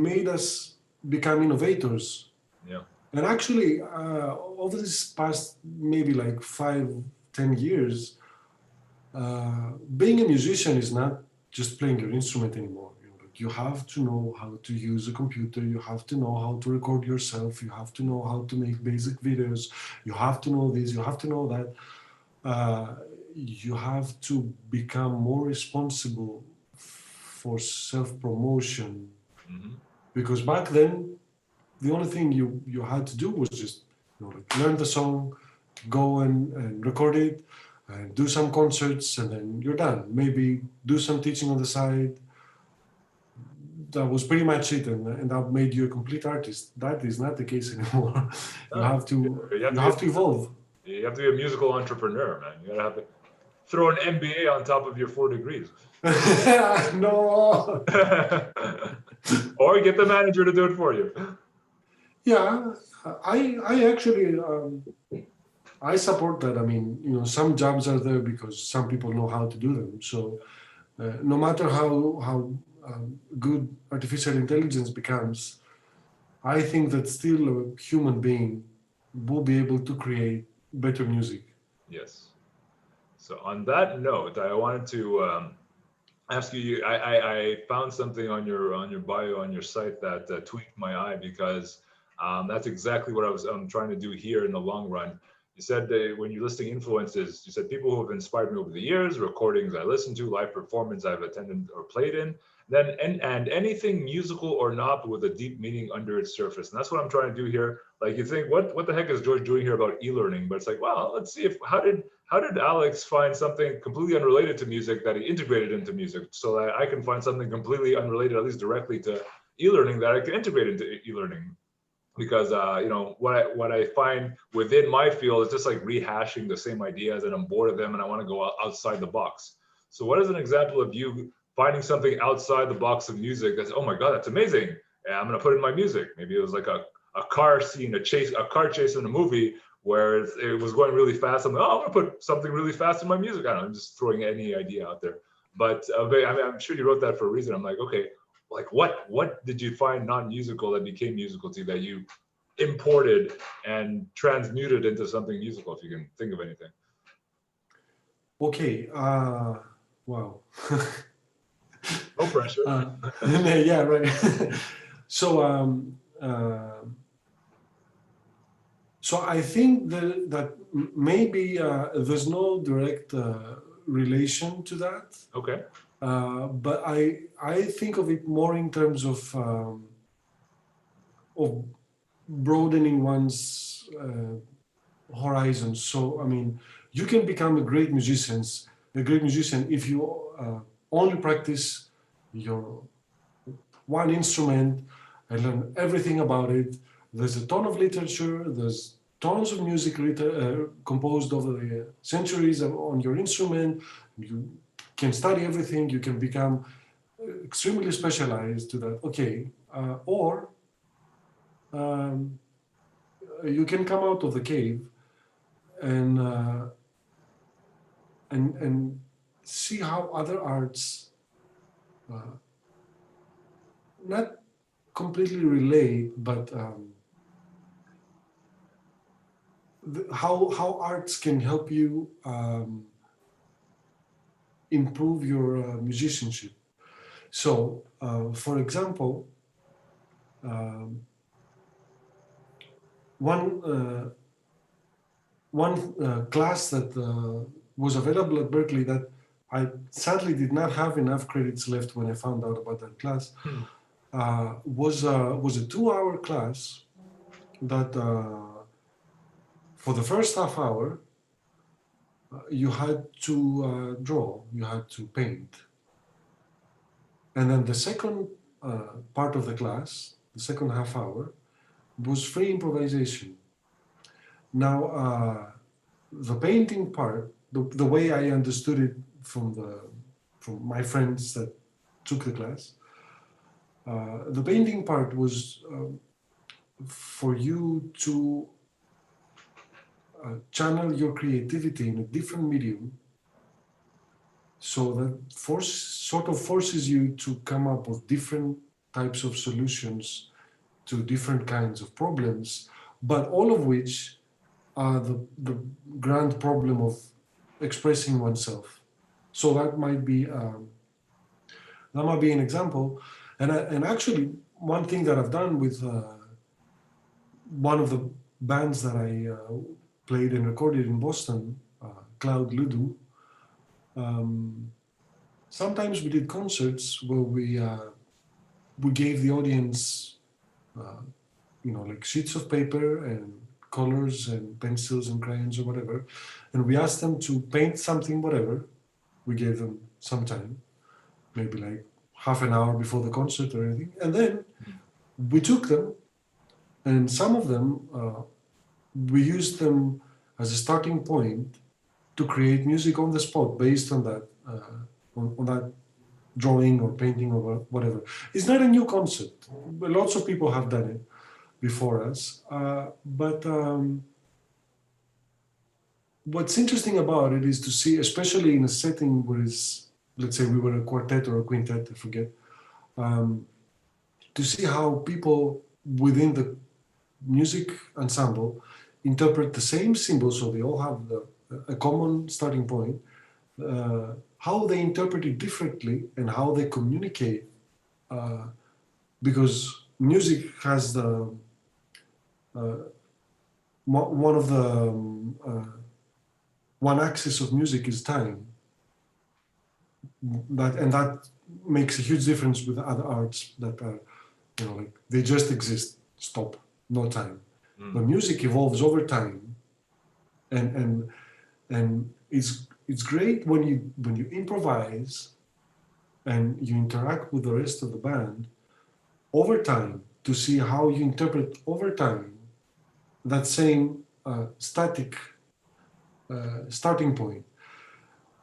made us become innovators. Yeah. And actually, over this past maybe like 5, 10 years, being a musician is not just playing your instrument anymore. You have to know how to use a computer. You have to know how to record yourself. You have to know how to make basic videos. You have to know this. You have to know that. You have to become more responsible for self-promotion. Hmm. Because back then, the only thing you had to do was just like learn the song, go and record it, and do some concerts, and then you're done. Maybe do some teaching on the side. That was pretty much it, and that made you a complete artist. That is not the case anymore. you No, have to you have you to have to evolve. you have to be a musical entrepreneur, man. You gotta have to throw an MBA on top of your 4 degrees. No. Or get the manager to do it for you. Yeah, I actually I support that. I mean, some jobs are there because some people know how to do them. So no matter how good artificial intelligence becomes, I think that still a human being will be able to create better music. Yes. So on that note, I wanted to ask you. I found something on your bio on your site that tweaked my eye because that's exactly what I'm trying to do here in the long run. You said that when you're listing influences, you said people who have inspired me over the years, recordings I listened to, live performance I've attended or played in, then and anything musical or not, but with a deep meaning under its surface. And that's what I'm trying to do here. Like you think, what the heck is George doing here about e-learning? But it's like, well, let's see if how did Alex find something completely unrelated to music that he integrated into music so that I can find something completely unrelated, at least directly to e-learning that I can integrate into e-learning? Because what I find within my field is just like rehashing the same ideas and I'm bored of them and I want to go outside the box. So what is an example of you finding something outside the box of music that's, oh my God, that's amazing. And I'm going to put it in my music. Maybe it was like a car scene, a car chase in a movie where it was going really fast. I'm like, oh, I'm going to put something really fast in my music. I don't know, I'm just throwing any idea out there. But I mean, I'm sure you wrote that for a reason. I'm like, okay, like what did you find non-musical that became musical to you that you imported and transmuted into something musical, if you can think of anything? Okay. Wow. No pressure. uh, yeah, right. so so I think that maybe there's no direct relation to that, Okay. but I think of it more in terms of broadening one's horizons. So I mean, you can become a great musician if you only practice your one instrument and learn everything about it. There's a ton of literature. There's tons of music composed over the centuries on your instrument. You can study everything. You can become extremely specialized to that. Okay, or um, you can come out of the cave and and see how other arts uh, not completely relate, but how arts can help you improve your musicianship. So, for example, um, one class that was available at Berkeley that I sadly did not have enough credits left when I found out about that class Hmm. was a 2 hour class that for the first half hour you had to draw, you had to paint, and then the second part of the class, the second half hour, was free improvisation. Now, the painting part, the way I understood it from my friends that took the class, the painting part was for you to channel your creativity in a different medium, so that sort of forces you to come up with different types of solutions to different kinds of problems, but all of which are the grand problem of expressing oneself. So that might be an example. And actually, one thing that I've done with one of the bands that I played and recorded in Boston, Cloud Ludu, um, sometimes we did concerts where we we gave the audience, like sheets of paper and colors and pencils and crayons or whatever, and we asked them to paint something, whatever. We gave them some time, maybe like half an hour before the concert or anything, and then we took them, and some of them we used them as a starting point to create music on the spot based on that on that drawing or painting or whatever. It's not a new concept. Lots of people have done it before us, but what's interesting about it is to see, especially in a setting where it's, let's say we were a quartet or a quintet, I forget, to see how people within the music ensemble interpret the same symbols, so they all have a common starting point, how they interpret it differently and how they communicate, because music has the one of the one axis of music is time, that makes a huge difference with other arts that are, like they just exist, stop, no time. But music evolves over time, and it's great when you improvise and you interact with the rest of the band over time to see how you interpret over time that same static starting point.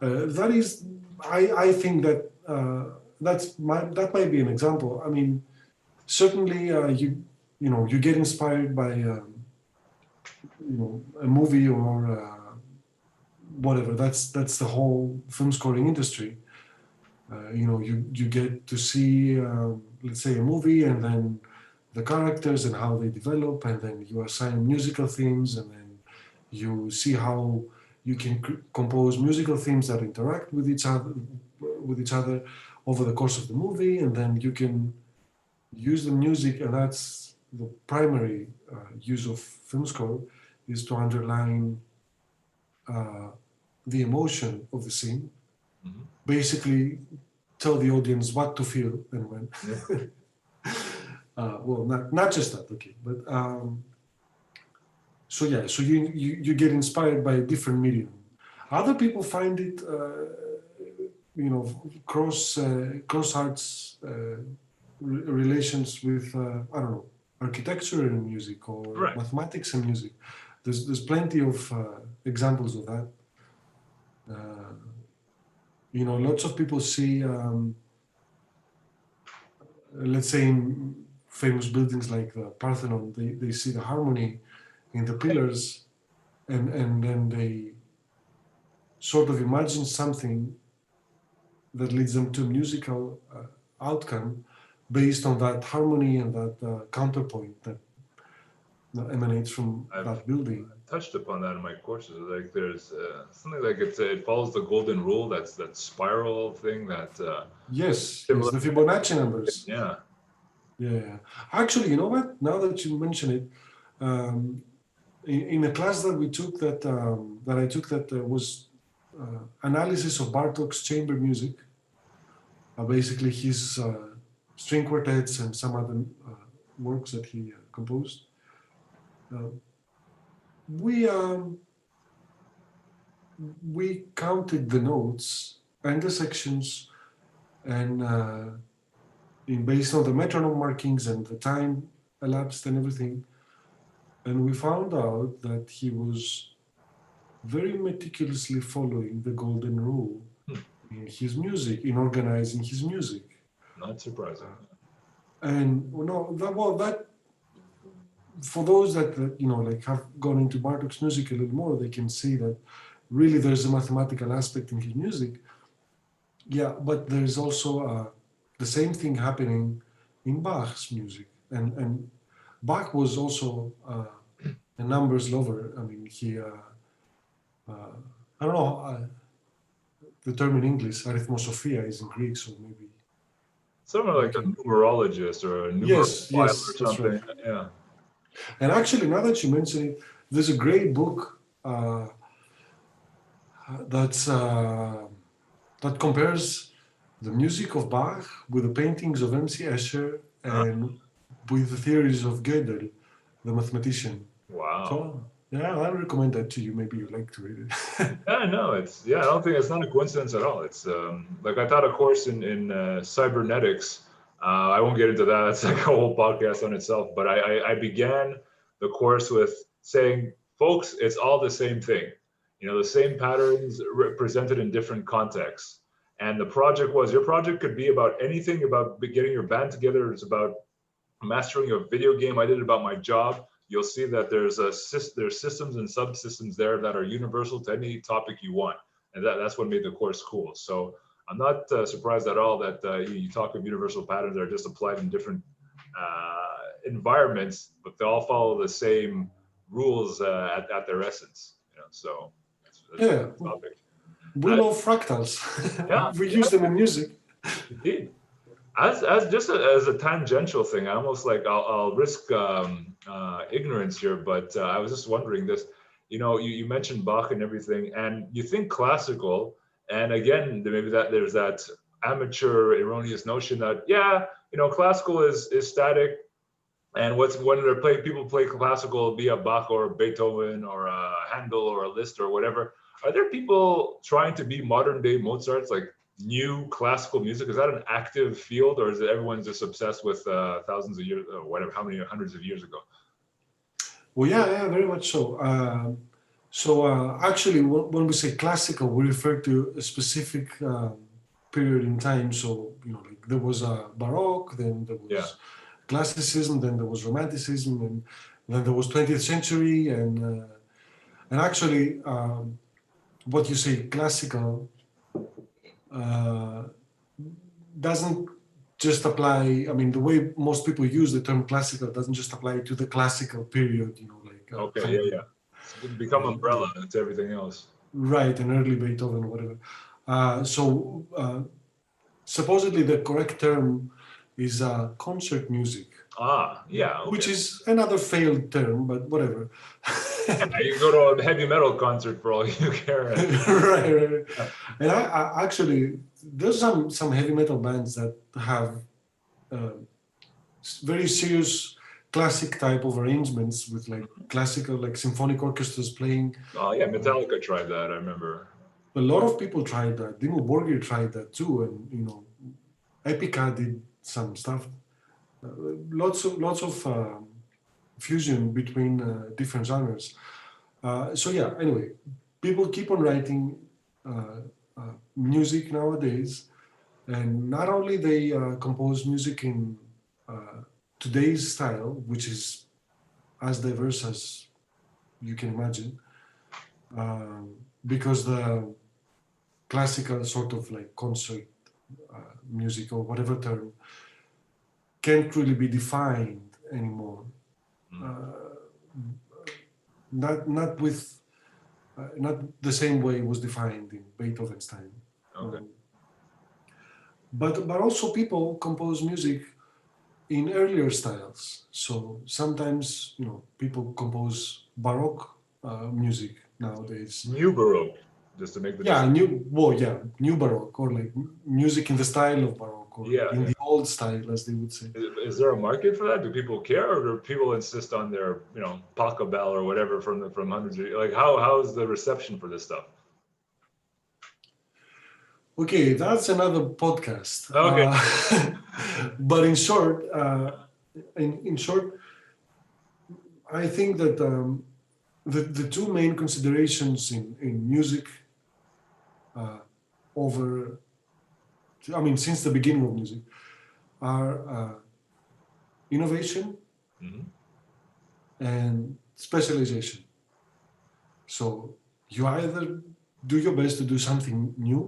That is, I think that that might be an example. I mean, certainly you get inspired by a movie or whatever. That's the whole film scoring industry. You get to see, let's say, a movie, and then the characters and how they develop, and then you assign musical themes, and then you see how you can compose musical themes that interact with each other over the course of the movie, and then you can use the music, and that's the primary use of film score, is to underline the emotion of the scene, basically tell the audience what to feel and when. Well, not just that, okay, but so you get inspired by a different medium. Other people find it, cross arts relations with I don't know, architecture and music, or Right. mathematics and music. There's plenty of examples of that. Lots of people see, let's say, in famous buildings like the Parthenon, they see the harmony in the pillars, and then they sort of imagine something that leads them to a musical outcome based on that harmony and that counterpoint that emanates from that building. Touched upon that in my courses. Like there's something like it follows the golden rule. That's that spiral thing. That yes, the Fibonacci numbers. Yeah. Yeah. Actually, you know what? Now that you mention it, in a class that we took that I took that was analysis of Bartok's chamber music, basically his string quartets and some other works that he composed. We counted the notes and the sections, and based on the metronome markings and the time elapsed and everything, and we found out that he was very meticulously following the golden rule in his music, in organizing his music. Not surprising. And that for those that like have gone into Bartok's music a little more, they can see that really there's a mathematical aspect in his music. Yeah, but there's also the same thing happening in Bach's music, and Bach was also a numbers lover. I mean, he I don't know the term in English, arithmosophia, is in Greek, so maybe Somewhere like a numerologist or a numerophile or something. Right. Yeah. And actually, now that you mention it, there's a great book that compares the music of Bach with the paintings of M.C. Escher and with the theories of Gödel, the mathematician. Wow. So yeah, I recommend that to you. Maybe you'd like to read it. Yeah, no, I don't think it's not a coincidence at all. It's like I taught a course in cybernetics. I won't get into that. That's like a whole podcast on itself. But I began the course with saying, folks, it's all the same thing. You know, the same patterns represented in different contexts. And the project was your project could be about anything about getting your band together. It's about mastering a video game. I did it about my job. You'll see that there's systems and subsystems there that are universal to any topic you want, and that's what made the course cool. So I'm not surprised at all that you talk of universal patterns that are just applied in different environments, but they all follow the same rules at their essence. You know, so that's Yeah, the topic. we love fractals. Yeah, We use them in music. indeed. As just as a tangential thing, I almost like I'll risk ignorance here, but I was just wondering this. You know, you mentioned Bach and everything, and you think classical, and again, maybe that there's that amateur erroneous notion that yeah, you know, classical is static, and when they're playing, people play classical, be a Bach or a Beethoven or a Handel or a Liszt or whatever. Are there people trying to be modern day Mozarts, like new classical music? Is that an active field, or is it everyone's just obsessed with thousands of years, whatever, how many hundreds of years ago? Well, yeah, very much so. Actually, when we say classical, we refer to a specific period in time. So, you know, like there was Baroque, then there was Yeah. Classicism, then there was Romanticism, and then there was 20th century, and actually, what you say classical doesn't just apply. I mean, the way most people use the term classical doesn't just apply to the classical period. You know, like Okay, yeah. It's become umbrella to everything else. right, and early Beethoven, whatever. Supposedly the correct term is concert music, Yeah, okay. which is another failed term, but whatever. Yeah, you can go to a heavy metal concert for all you care. right. And I actually, there's some heavy metal bands that have very serious classic type of arrangements with like classical, like symphonic orchestras playing. Oh yeah, Metallica tried that, I remember. A lot of people tried that. Dimmu Borgir tried that too, and you know, Epica did some stuff. Lots of fusion between different genres. So yeah. Anyway, people keep on writing music nowadays, and not only they compose music in today's style, which is as diverse as you can imagine, because the classical sort of like concert music or whatever term can't really be defined anymore. Not with not the same way it was defined in Beethoven's time. Okay. But also people compose music in earlier styles. So sometimes, you know, people compose Baroque music nowadays. New Baroque, just to make the Yeah, new Baroque, or like music in the style of Baroque, or in the old style, as they would say. Is there a market for that? Do people care, or do people insist on their, you know, Pachelbel or whatever from hundreds of, like how is the reception for this stuff? Okay, that's another podcast. Okay. But in short, I think that the two main considerations in music since the beginning of music, are innovation and specialization. So you either do your best to do something new,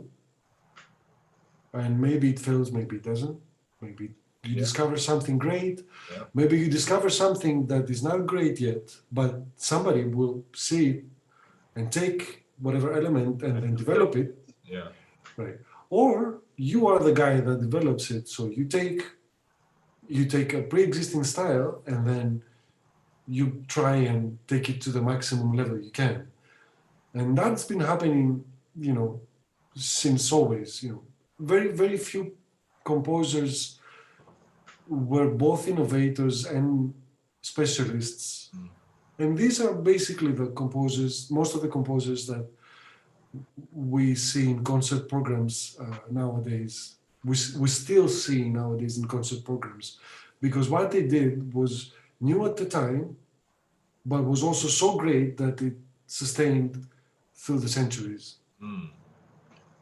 and maybe it fails, maybe it doesn't. Maybe you discover something great. Yeah. Maybe you discover something that is not great yet, but somebody will see it and take whatever element and then develop it. Yeah. Right. Or you are the guy that develops it. So you take a pre-existing style and then you try and take it to the maximum level you can. And that's been happening, since always, very few composers were both innovators and specialists. Mm. And these are basically the composers, most of the composers that we see in concert programs nowadays. We still see nowadays in concert programs, because what they did was new at the time, but was also so great that it sustained through the centuries. Mm.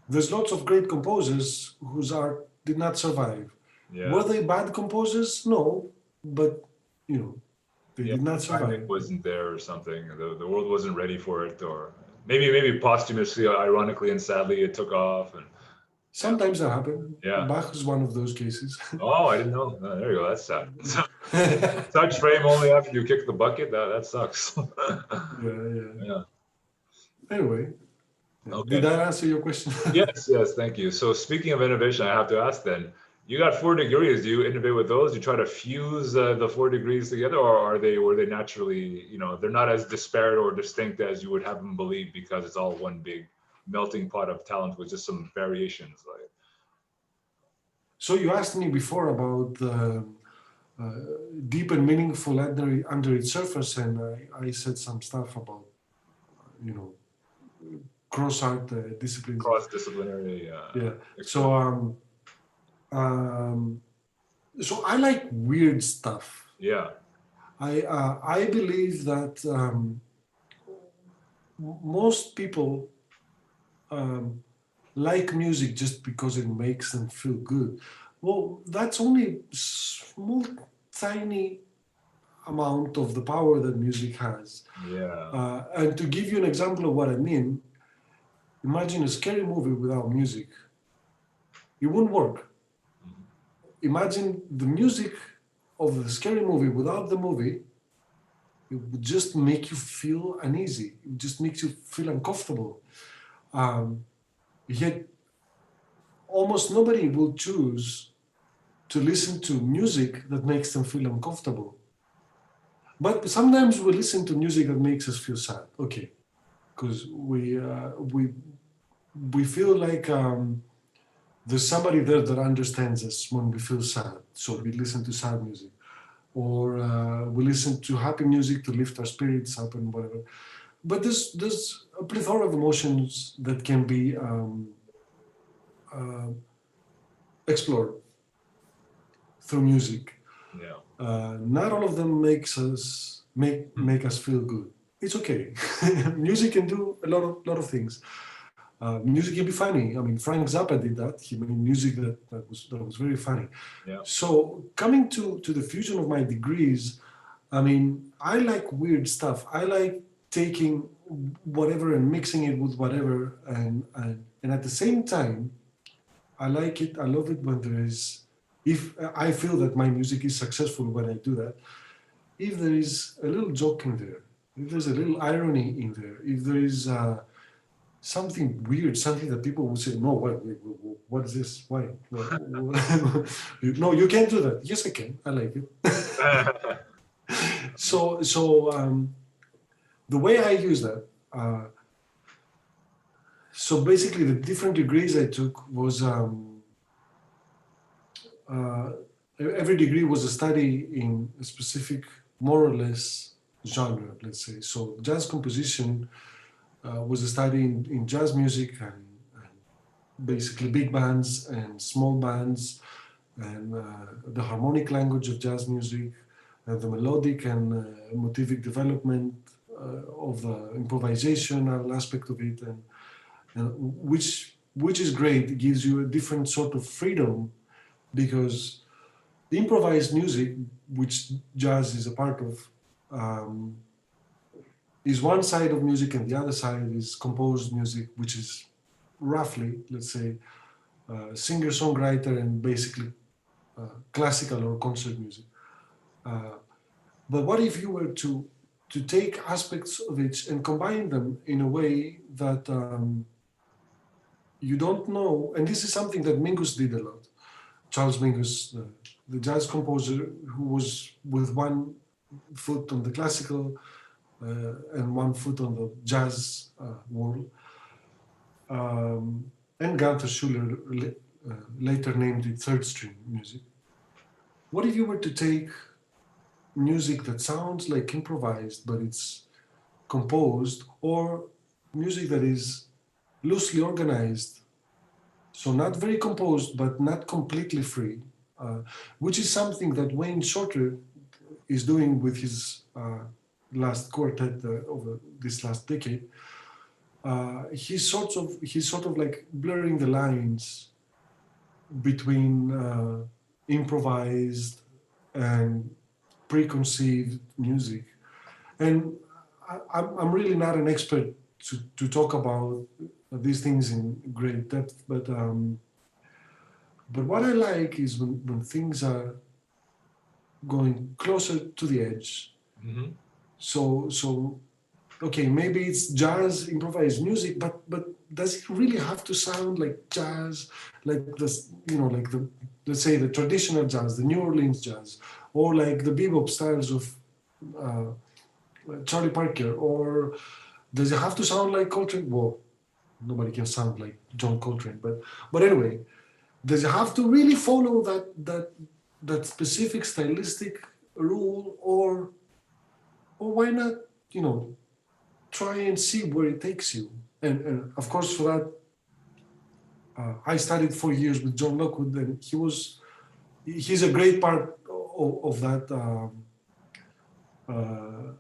There's lots of great composers whose art did not survive. Yeah. Were they bad composers? No, but you know, they Yeah, did not timing survive. wasn't there or something. The world wasn't ready for it, or maybe posthumously, ironically and sadly, it took off. And yeah, Sometimes that happened. yeah. Bach is one of those cases. Oh, I didn't know. Oh, there you go. That's sad. Touch frame only after you kick the bucket. That sucks. Yeah. Yeah. Anyway, yeah. Did Okay. that answer your question? Yes. Yes. Thank you. So speaking of innovation, I have to ask then. You got 4 degrees. Do you innovate with those? You try to fuse the 4 degrees together, or were they naturally, they're not as disparate or distinct as you would have them believe because it's all one big melting pot of talent with just some variations. Like, So you asked me before about uh, deep and meaningful under its surface, and I said some stuff about you know cross art disciplines. cross-disciplinary. Yeah. Excellent. So um, so I like weird stuff. Yeah. I believe that most people um, like music just because it makes them feel good. Well, that's only small, tiny amount of the power that music has. Yeah. And to give you an example of what I mean, imagine a scary movie without music. It wouldn't work. Mhm. Imagine the music of the scary movie without the movie. It would just make you feel uneasy. It just makes you feel uncomfortable. Um, Yet almost nobody will choose to listen to music that makes them feel uncomfortable. But sometimes we listen to music that makes us feel sad. Okay, because we feel like there's somebody there that understands us when we feel sad. So we listen to sad music, or we listen to happy music to lift our spirits up and whatever. But there's a plethora of emotions that can be uh, explored through music. Yeah. Not all of them make us feel good. It's okay. Music can do a lot of things. Music can be funny. I mean, Frank Zappa did that. He made music that was very funny. Yeah. So coming to the fusion of my degrees, I mean, I like weird stuff. I like taking whatever and mixing it with whatever, and at the same time, I like it. I love it when there is. If I feel that my music is successful when I do that, if there is a little joke in there, if there's a little irony in there, if there is something weird, something that people will say, no, what is this? Why? No, you can't do that. Yes, I can. I like it. So the way I use that. So basically, the different degrees I took was every degree was a study in a specific, more or less, genre. Let's say so. Jazz composition was a study in jazz music and basically big bands and small bands and the harmonic language of jazz music and the melodic and motivic development of the improvisational aspect of it and which is great. It gives you a different sort of freedom because improvised music, which jazz is a part of, um, is one side of music, and the other side is composed music, which is roughly, let's say, singer-songwriter and basically classical or concert music. Uh, but what if you were to take aspects of it and combine them in a way that you don't know? And this is something that Mingus did a lot. Charles Mingus, the jazz composer, who was with one foot on the classical and one foot on the jazz world, and Gunther Schuller later named it third stream music. What if you were to take music that sounds like improvised, but it's composed, or music that is loosely organized, so not very composed, but not completely free, which is something that Wayne Shorter is doing with his last quartet over this last decade. He's sort of like blurring the lines between improvised and preconceived music. And I'm really not an expert to talk about these things in great depth, but what I like is when things are going closer to the edge. Mm-hmm. So okay, maybe it's jazz improvised music, but does it really have to sound like jazz, like this, like the, let's say, the traditional jazz, the New Orleans jazz, or like the bebop styles of uh, Charlie Parker, or does it have to sound like Coltrane? Well, nobody can sound like John Coltrane, but anyway, does it have to really follow that specific stylistic rule, or why not, try and see where it takes you? And of course, for that, I studied 4 years with John Lockwood, and he's a great part of that uh,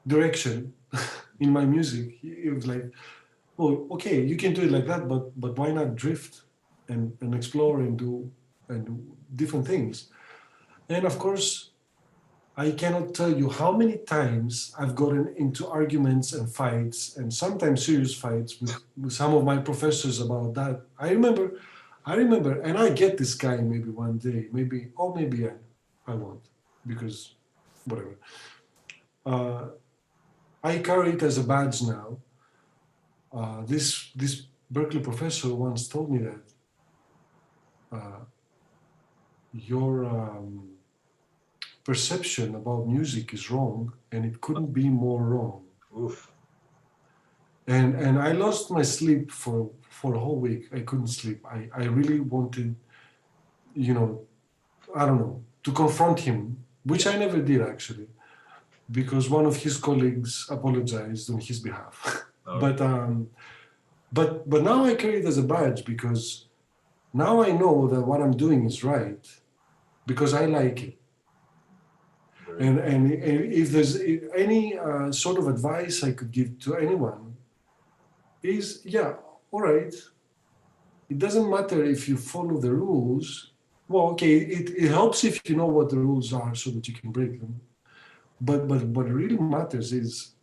direction in my music. It was like, oh, okay, you can do it like that, but why not drift and explore and do different things? And of course, I cannot tell you how many times I've gotten into arguments and fights, and sometimes serious fights with some of my professors about that. I remember, and I get this guy maybe one day, maybe I won't, because whatever. Uh, I carry it as a badge now. This Berkeley professor once told me that uh, your perception about music is wrong, and it couldn't be more wrong. Oof. And I lost my sleep for a whole week. I couldn't sleep. I really wanted, you know, I don't know, to confront him, which I never did actually, because one of his colleagues apologized on his behalf. Okay. But now I carry it as a badge, because now I know that what I'm doing is right because I like it. Very And if there's any sort of advice I could give to anyone is, yeah, all right. It doesn't matter if you follow the rules. Well, okay, it helps if you know what the rules are so that you can break them. But what really matters is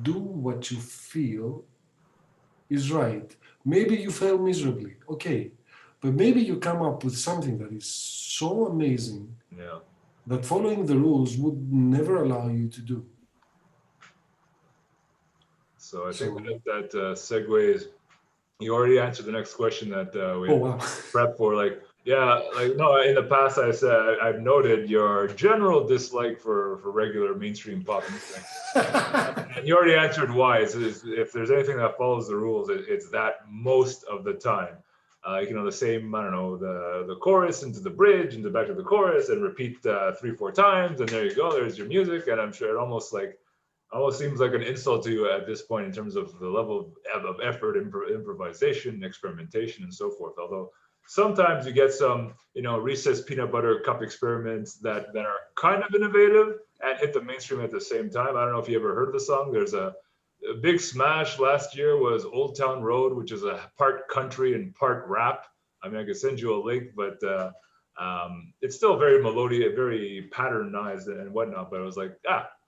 do what you feel is right. Maybe you fail miserably, okay. But maybe you come up with something that is so amazing Yeah. that following the rules would never allow you to do. So I think So, that segues. You already answered the next question that we oh had wow. prepped for. Like, yeah, like no. In the past, I said I've noted your general dislike for regular mainstream pop music, and you already answered why. It's if there's anything that follows the rules, it's that most of the time. The same, I don't know, the chorus into the bridge, into back to the chorus, and repeat 3, 4 times, and there you go. There's your music, and I'm sure it almost seems like an insult to you at this point in terms of the level of effort, improvisation, experimentation, and so forth. Although sometimes you get some, recessed peanut butter cup experiments that are kind of innovative and hit the mainstream at the same time. I don't know if you ever heard of the song. There's a big smash last year was Old Town Road, which is a part country and part rap. I mean, I could send you a link, but it's still very melodic, very patternized and whatnot. But it was like,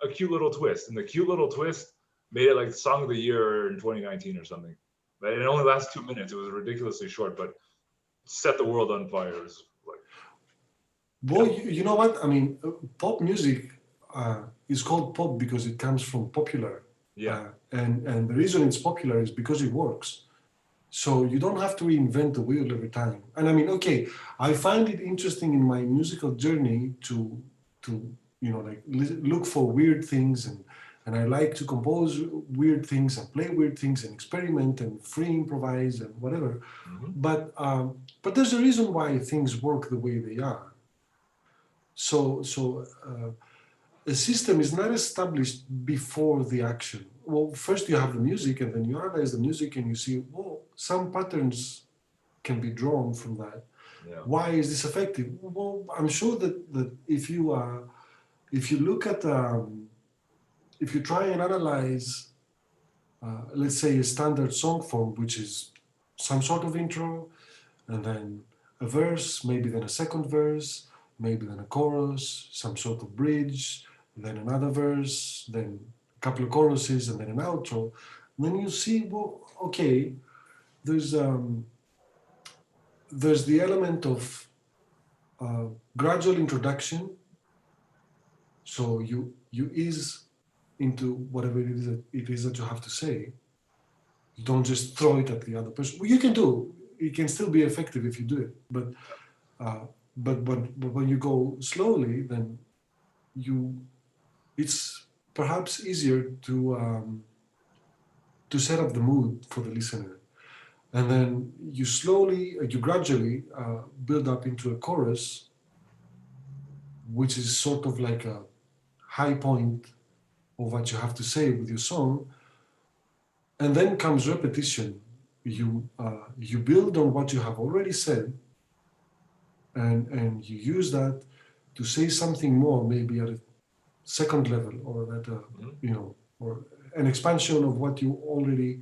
a cute little twist. And the cute little twist made it like song of the year in 2019 or something. But it only lasts 2 minutes. It was ridiculously short, but set the world on fire. It was like, Well, you know what? I mean, pop music is called pop because it comes from popular. yeah, And the reason it's popular is because it works. So you don't have to reinvent the wheel every time. And I mean, okay, I find it interesting in my musical journey to look for weird things and I like to compose weird things and play weird things and experiment and free improvise and whatever. Hmm. But there's a reason why things work the way they are. So a system is not established before the action. Well, first you have the music, and then you analyze the music, and you see, well, some patterns can be drawn from that. Yeah. Why is this effective? Well, I'm sure that if you look at if you try and analyze, let's say, a standard song form, which is some sort of intro, and then a verse, maybe then a second verse, maybe then a chorus, some sort of bridge, then another verse, then a couple of choruses, and then an outro. Then you see, well, okay, there's um, there's the element of gradual introduction. So you ease into whatever it is that you have to say. You don't just throw it at the other person. Well, you can do. It can still be effective if you do it, uh, but when you go slowly, then you it's perhaps easier to set up the mood for the listener, and then you gradually build up into a chorus, which is sort of like a high point of what you have to say with your song, and then comes repetition. You build on what you have already said, and you use that to say something more, maybe at a second level, or at a, Hmm. or an expansion of what you already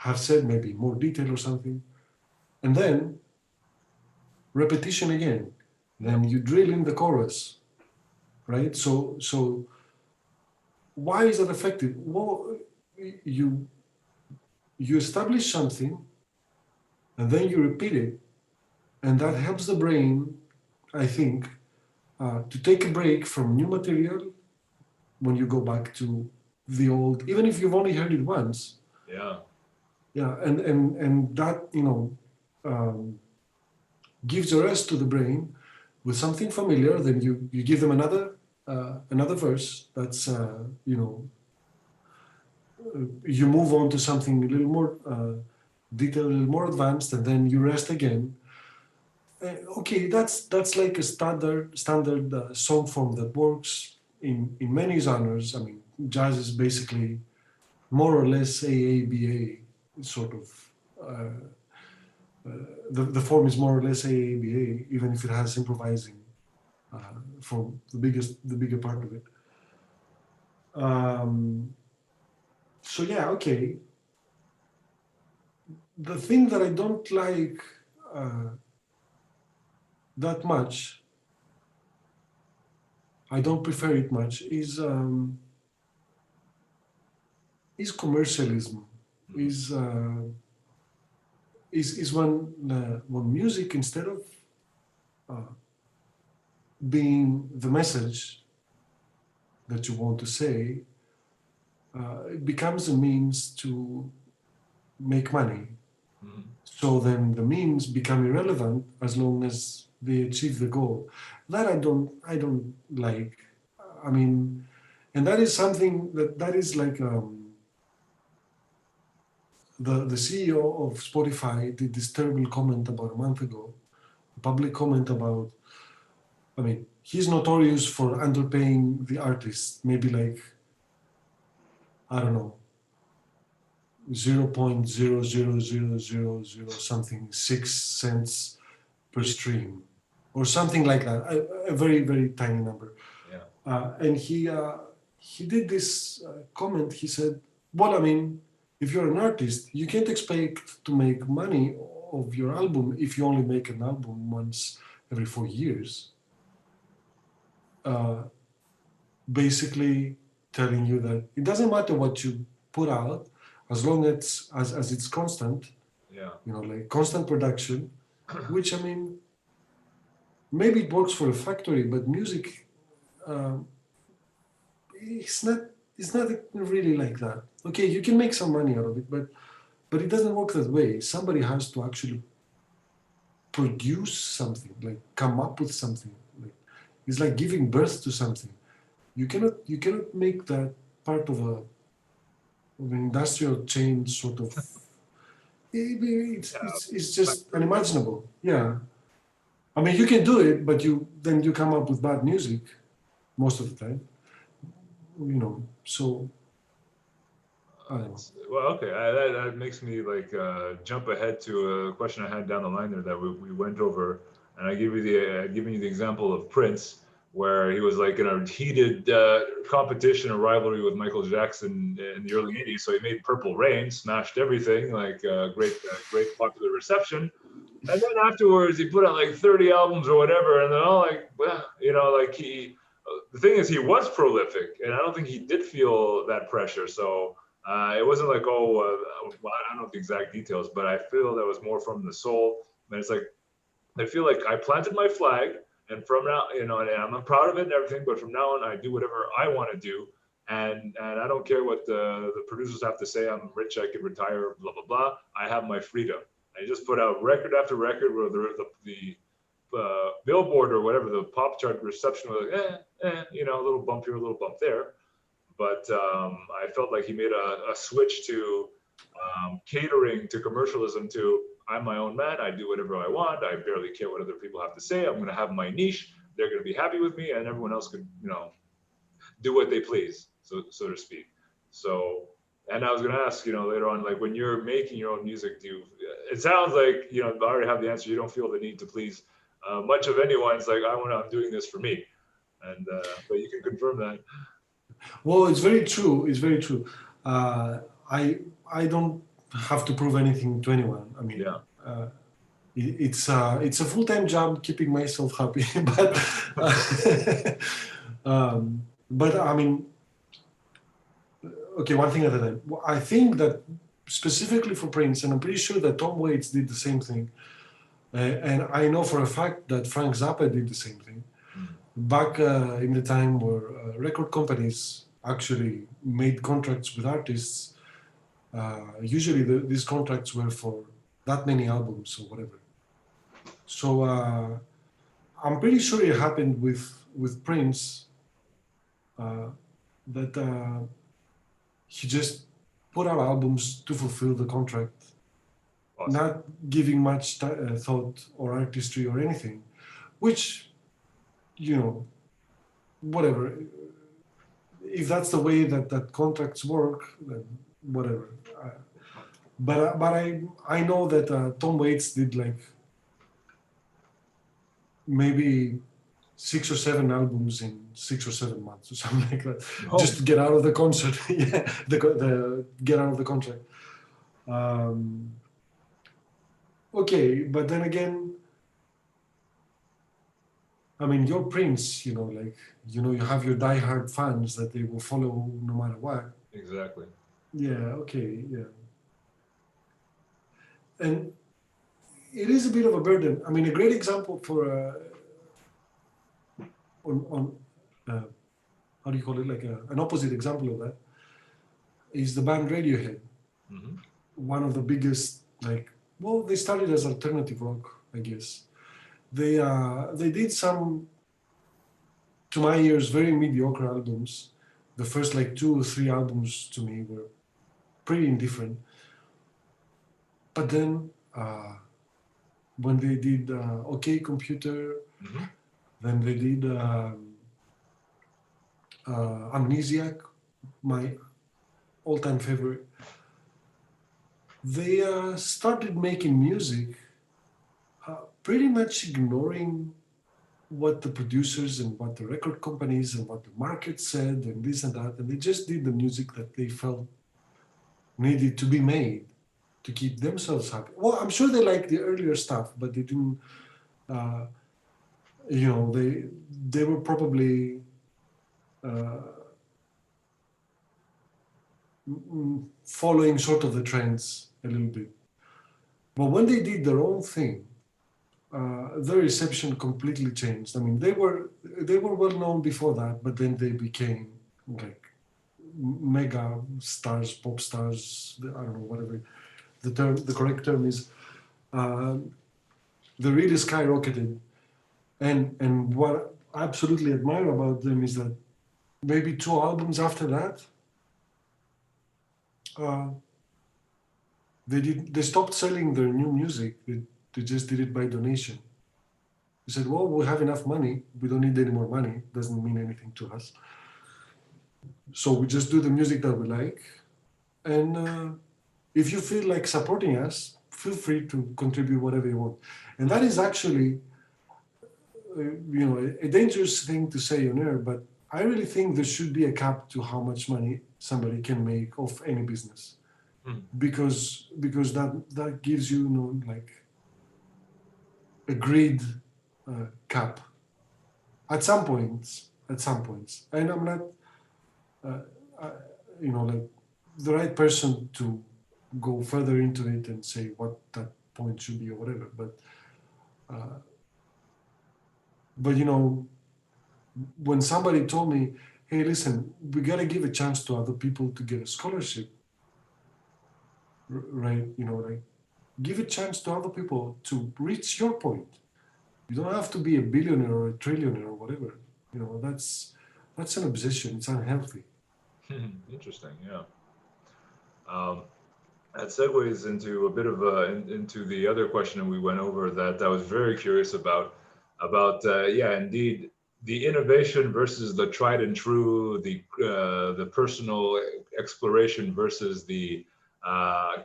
have said, maybe more detail or something, and then repetition again. Yeah. Then you drill in the chorus, right? So why is that effective? Well, you you establish something, and then you repeat it, and that helps the brain, I think, to take a break from new material when you go back to the old, even if you've only heard it once. Yeah. Yeah, and that um, gives a rest to the brain with something familiar. Then you give them another verse that's you move on to something a little more detailed, a little more advanced, and then you rest again. Okay, that's like a standard song form that works in many genres. I mean, jazz is basically more or less AABA sort of. The form is more or less AABA, even if it has improvising for the bigger part of it. Um, so yeah, okay. The thing that I don't like uh, that much, I don't prefer it much, is commercialism. Hmm. Is is when music, instead of uh, being the message that you want to say, it becomes a means to make money. Hmm. So then the means become irrelevant as long as they achieve the goal. That I don't like. I mean, and that is something that is like the CEO of Spotify did this terrible comment about a month ago, a public comment about. I mean, he's notorious for underpaying the artists, maybe like, I don't know, 0.00000 something 6 cents per stream, or something like that, a very very tiny number. Yeah. And he did this comment. He said, "Well, I mean, if you're an artist, you can't expect to make money of your album if you only make an album once every 4 years." Uh, Basically telling you that it doesn't matter what you put out, as long as it's constant, Yeah. like constant production. Which, I mean, maybe it works for a factory, but music, um, it's not it's not really like that. Okay, you can make some money out of it, but it doesn't work that way. Somebody has to actually produce something, like come up with something. Like, it's like giving birth to something. You cannot make that part of an industrial chain sort of. It's just unimaginable. Yeah. I mean, you can do it, but then you come up with bad music most of the time. So I don't know. Well, okay, that makes me like jump ahead to a question I had down the line there that we went over, and I give you giving you the example of Prince, where he was like in a heated competition or rivalry with Michael Jackson in the early '80s. So he made Purple Rain, smashed everything, like great popular reception. And then afterwards, he put out like 30 albums or whatever, and then all like, well, like the thing is, he was prolific, and I don't think he did feel that pressure. So it wasn't like, well, I don't know the exact details, but I feel that was more from the soul. And it's like, I feel like I planted my flag, and from now, and I'm proud of it and everything, but from now on, I do whatever I want to do. And I don't care what the producers have to say. I'm rich, I can retire, blah, blah, blah. I have my freedom. I just put out record after record where the Billboard or whatever, the pop chart reception was like, a little bump here, a little bump there. But I felt like he made a switch to catering to commercialism to I'm my own man. I do whatever I want. I barely care what other people have to say. I'm going to have my niche. They're going to be happy with me, and everyone else could, do what they please, so to speak. So, and I was going to ask, later on, like when you're making your own music, it sounds like, I already have the answer. You don't feel the need to please much of anyone. It's like, I'm doing this for me. And, but you can confirm that. Well, it's very true. It's very true. I don't have to prove anything to anyone. I mean, it's a full-time job keeping myself happy, but I mean, okay, one thing at a time. I think that specifically for Prince, and I'm pretty sure that Tom Waits did the same thing, and I know for a fact that Frank Zappa did the same thing. Back in the time where record companies actually made contracts with artists, usually these contracts were for that many albums or whatever. So I'm pretty sure it happened with Prince, that he just put out albums to fulfill the contract, awesome. Not giving much thought or artistry or anything, which, whatever. If that's the way that contracts work, then whatever. But I know that Tom Waits did like maybe 6 or 7 albums in 6 or 7 months or something like that, just to get out of the concert. Yeah, the get out of the contract. Okay, but then again, I mean, you're Prince, you have your diehard fans that they will follow no matter what. Exactly. Yeah, okay, yeah. And it is a bit of a burden. I mean, a great example for how do you call it? Like an opposite example of that is the band Radiohead. Mm-hmm. One of the biggest, they started as alternative rock, I guess. They did some, to my ears, very mediocre albums. The first 2 or 3 albums to me were pretty indifferent. But then when they did OK Computer, mm-hmm. Then they did Amnesiac, my all-time favorite. They started making music pretty much ignoring what the producers and what the record companies and what the market said and this and that, and they just did the music that they felt needed to be made to keep themselves happy. Well, I'm sure they liked the earlier stuff, but they didn't, they were probably following sort of the trends a little bit. But when they did their own thing, the reception completely changed. I mean, they were well known before that, but then they became mega stars, pop stars. I don't know, whatever the correct term is. They really skyrocketed, and what I absolutely admire about them is that maybe 2 albums after that, uh, they stopped selling their new music. They just did it by donation. They said, well, we have enough money. We don't need any more money. Doesn't mean anything to us. So we just do the music that we like. And if you feel like supporting us, feel free to contribute whatever you want. And that is actually, a dangerous thing to say on air, but I really think there should be a cap to how much money somebody can make off any business, Hmm. because that gives you, like a greed cap at some points. And I'm not, uh, uh, like the right person to go further into it and say what that point should be or whatever. Uh, but when somebody told me, hey, listen, we got to give a chance to other people to get a scholarship, right? Like give a chance to other people to reach your point. You don't have to be a billionaire or a trillionaire or whatever. That's an obsession. It's unhealthy. Interesting. Yeah. Um, that segues into a bit of into the other question we went over that I was very curious about yeah, indeed, the innovation versus the tried and true, the personal exploration versus the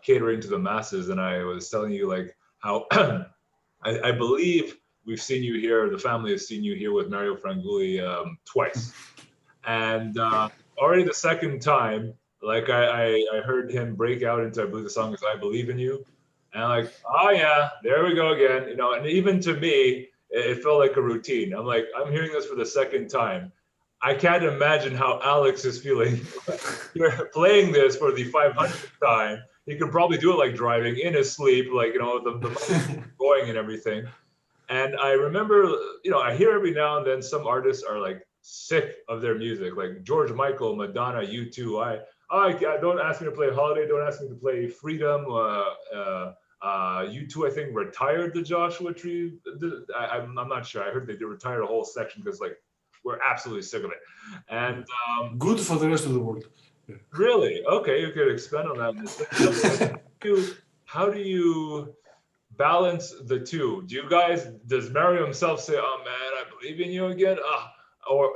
catering to the masses. And I was telling you like how I believe we've seen you here, the family has seen you here with Mario Franguli twice, and already the second time, like I heard him break out into, I believe the song is "I Believe in You," and I'm like, oh yeah, there we go again, and even to me, it felt like a routine. I'm like, I'm hearing this for the second time. I can't imagine how Alex is feeling. You're playing this for the 500th time. He could probably do it like driving in his sleep, like the going and everything. And I remember, I hear every now and then some artists are like sick of their music, like George Michael, Madonna, U2. I don't ask me to play Holiday, don't ask me to play Freedom. U2, I think, retired the Joshua Tree. I'm not sure. I heard they retired a whole section because like we're absolutely sick of it. And Good for the rest of the world. Yeah. really, okay, you could expand on that in a second. How do you balance the two? Does Mario himself say, "Oh man, I believe in you again"?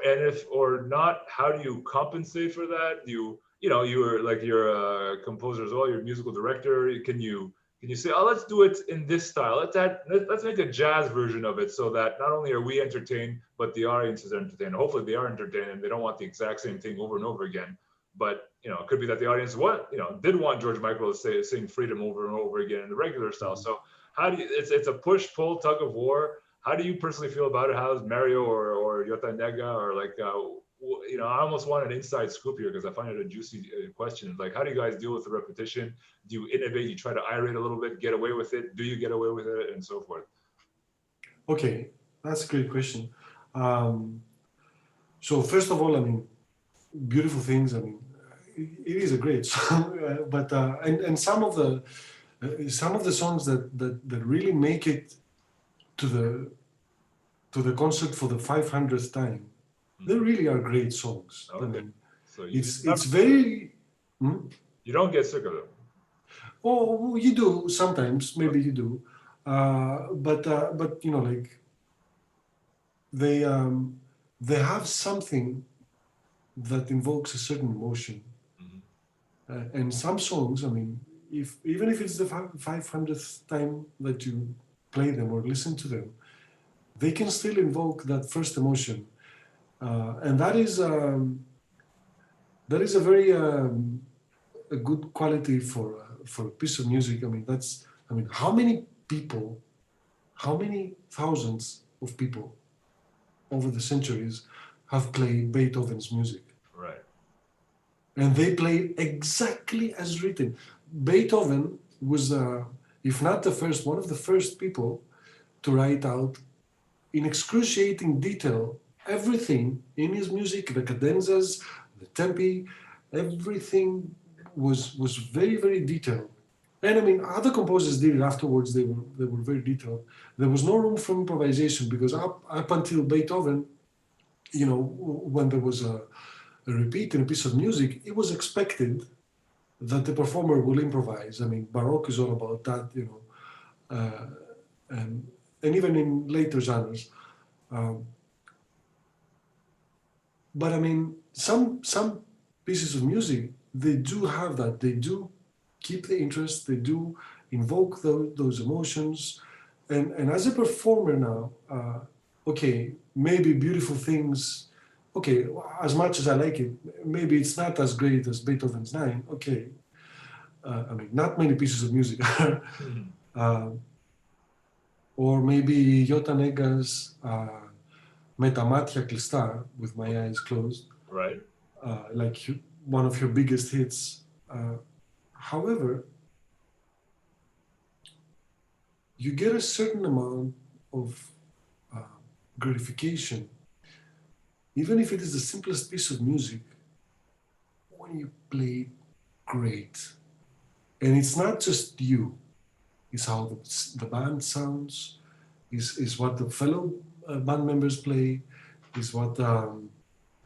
And if or not, how do you compensate for that? You are like you're a composer as well. You're a musical director. Can you say, "Oh, let's do it in this style. Let's make a jazz version of it so that not only are we entertained, but the audience is entertained. Hopefully, they are entertained and they don't want the exact same thing over and over again." But it could be that the audience did want George Michael to sing "Freedom" over and over again in the regular style. So how do you? It's a push pull tug of war. How do you personally feel about it? How does Mario or Yota Nega or like I almost want an inside scoop here because I find it a juicy question. Like, how do you guys deal with the repetition? Do you innovate? You try to irate a little bit, get away with it? Do you get away with it, and so forth? Okay, that's a great question. So first of all, I mean, beautiful things. I mean, it is a great song, but and some of the songs that really make it to the concert for the 500th time, they really are great songs. Okay. I mean, So it's very. You don't get sick of them. Oh, you do sometimes. Maybe you do, but like they they have something that invokes a certain emotion. And some songs, I mean, even if it's the 500th time that you play them or listen to them, they can still invoke that first emotion, and that is a very a good quality for a piece of music. I mean, how many thousands of people over the centuries have played Beethoven's music? Right. And they play exactly as written. Beethoven was, if not the first, one of the first people to write out in excruciating detail everything in his music, the cadenzas, the tempi, everything was very, very detailed. And I mean, other composers did it afterwards. They were very detailed. There was no room for improvisation because up until Beethoven, when there was a repeat in a piece of music, it was expected that the performer will improvise. I mean, Baroque is all about that, you know, uh, and even in later genres. Um, but I mean, some pieces of music, they do have that. They do keep the interest. They do invoke those emotions. And as a performer now, okay, maybe beautiful things. Okay, as much as I like it, maybe it's not as great as Beethoven's Nine. Okay, I mean, not many pieces of music are. Mhm. uh, or maybe Yota Nega's Με τα μάτια κλειστά, with my Okay. eyes closed, Right. like one of your biggest hits. However, you get a certain amount of uh, gratification, even if it is the simplest piece of music, when you play it great. And it's not just you, it's how the band sounds, is what the fellow band members play, is what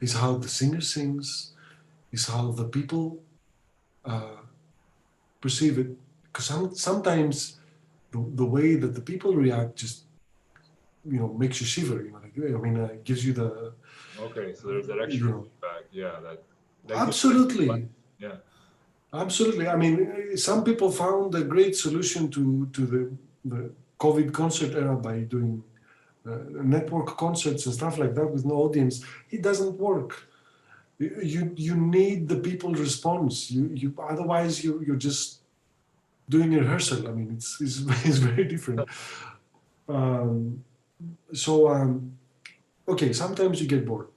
is how the singer sings, is how the people uh, perceive it. Because sometimes the way that the people react just makes you shiver. Like, I mean, it gives you the Okay. So there's that you extra know feedback. Yeah. That gives you extra life. absolutely. Yeah. Absolutely. I mean, some people found a great solution to the COVID concert era by doing network concerts and stuff like that with no audience. It doesn't work. You need the people response. You otherwise you're just doing a rehearsal. I mean, it's it's very different. Um, so okay, sometimes you get bored.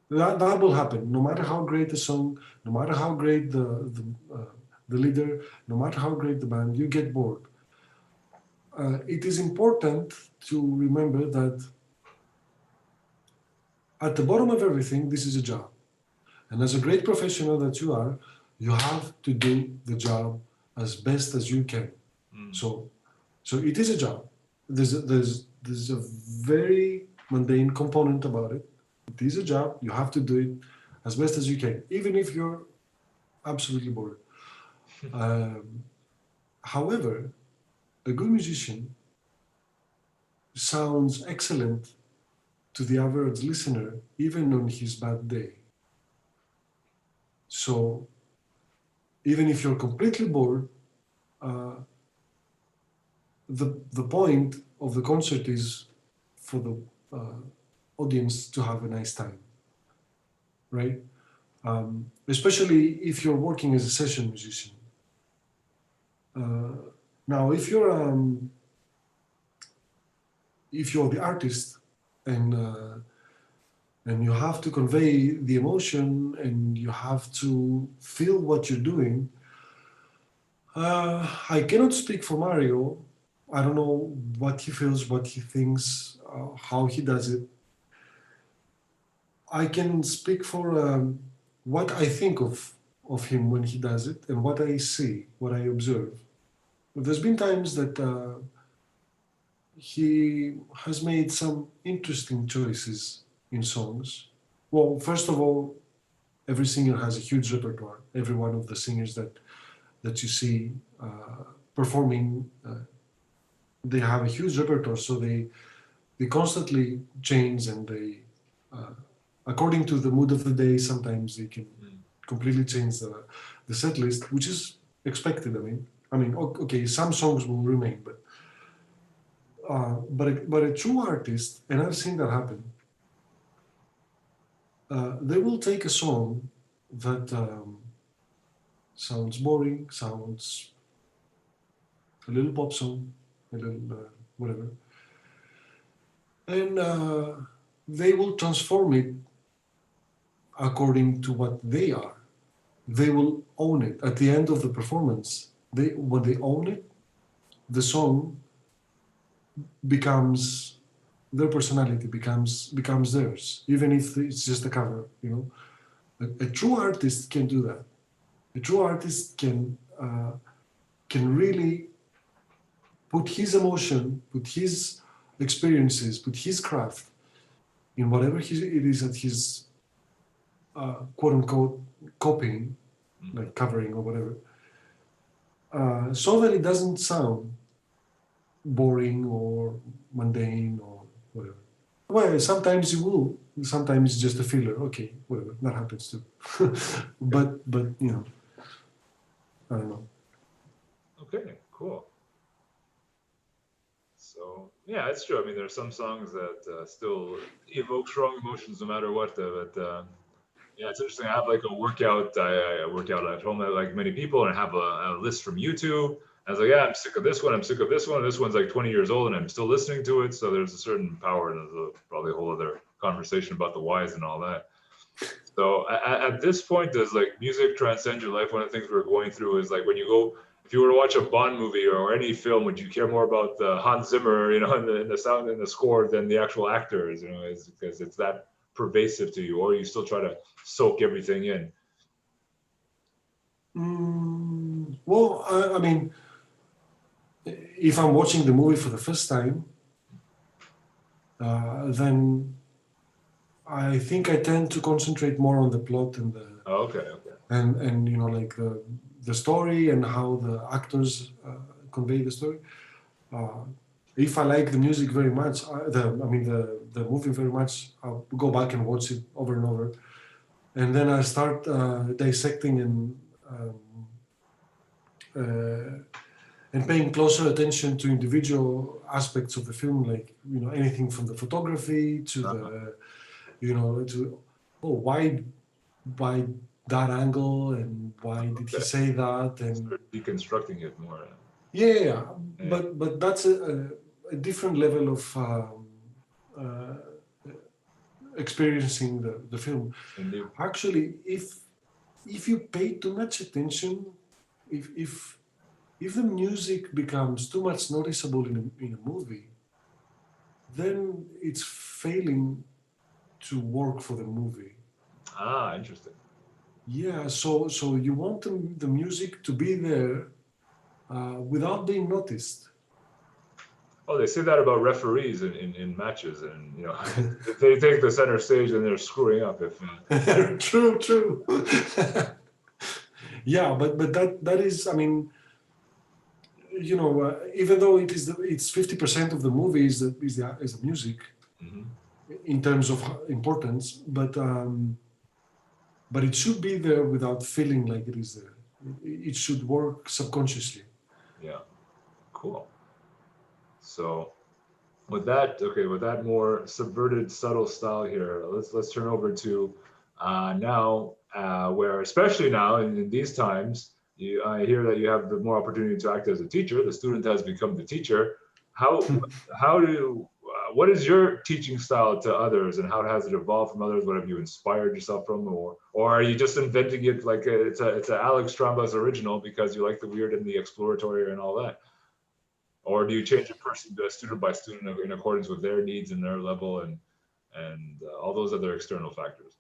That will happen. No matter how great the song, no matter how great the leader, no matter how great the band, you get bored. It is important to remember that at the bottom of everything, this is a job. And as a great professional that you have to do the job as best as you can. Mm. So, so it is a job. There's a very mundane component about it. It is a job. You have to do it as best as you can, even if you're absolutely bored. Um, However, a good musician sounds excellent to the average listener, even on his bad day. So even if you're completely bored, uh, the point of the concert is for the audience to have a nice time, right? Especially if you're working as a session musician. Uh, Now, if you're the artist and you have to convey the emotion and you have to feel what you're doing, I cannot speak for Mario. I don't know what he feels, what he thinks, how he does it. I can speak for what I think of him when he does it and what I see, what I observe. There's been times that he has made some interesting choices in songs. Well, first of all, every singer has a huge repertoire. Every one of the singers that you see performing, they have a huge repertoire, so they constantly change and they, according to the mood of the day, sometimes they can Mm. completely change the set list, which is expected. Okay, some songs will remain, but a true artist, and I've seen that happen, they will take a song that sounds boring, sounds a little pop song, a little whatever, and they will transform it according to what they are. They will own it at the end of the performance. When they own it, the song becomes their personality, becomes theirs, even if it's just a cover. A true artist can do that. A true artist can really put his emotion, put his experiences, put his craft in whatever it is that he's quote unquote copying, like covering or whatever, so that it doesn't sound boring or mundane or whatever. Well, sometimes it will. Sometimes it's just a filler. Okay, whatever. That happens too. but you know, I don't know. Okay, cool. So yeah, it's true. I mean, there are some songs that still evoke strong emotions no matter what. But yeah, it's interesting. I have like a workout. I work out at home like many people, and I have a list from YouTube. I was like, yeah, I'm sick of this one. I'm sick of this one. This one's like 20 years old, and I'm still listening to it. So there's a certain power, and there's probably a whole other conversation about the whys and all that. So at this point, does like music transcend your life? One of the things we're going through is like when you go, if you were to watch a Bond movie or any film, would you care more about the Hans Zimmer, you know, and the sound and the score than the actual actors, you know, is because it's that pervasive to you, or you still try to soak everything in? Well, I mean, if I'm watching the movie for the first time, then I think I tend to concentrate more on the plot and the Oh, okay, okay. and you know like the story and how the actors convey the story. Uh, if I like the music very much, I mean the movie very much, I'll go back and watch it over and over, and then I start dissecting uh, and paying closer attention to individual aspects of the film, like you know anything from the photography to Uh-huh. the you know to why that angle and why did he Okay. say that and Start deconstructing it more. yeah, Yeah. but that's a different level of uh, experiencing the film. Indeed. Actually, if you pay too much attention, if if if the music becomes too much noticeable in a movie, then it's failing to work for the movie. Ah, interesting. Yeah, so you want the music to be there without being noticed. Oh, they say that about referees in matches, and you know, if they take the center stage, then they're screwing up. If True, true. Yeah, but that is, I mean, you know, even though it's 50% of the movie is the music Mhm. in terms of importance, but it should be there without feeling like it is there. It should work subconsciously. Yeah, cool. So with that, okay, with that more subverted, subtle style here, let's turn over to now, where especially now in these times, I hear that you have the more opportunity to act as a teacher. The student has become the teacher. How how do what is your teaching style to others, and how has it evolved from others? What have you inspired yourself from, or are you just inventing it like it's a Alex Trampas original because you like the weird and the exploratory and all that? Or do you change a person to student by student in accordance with their needs and their level and all those other external factors?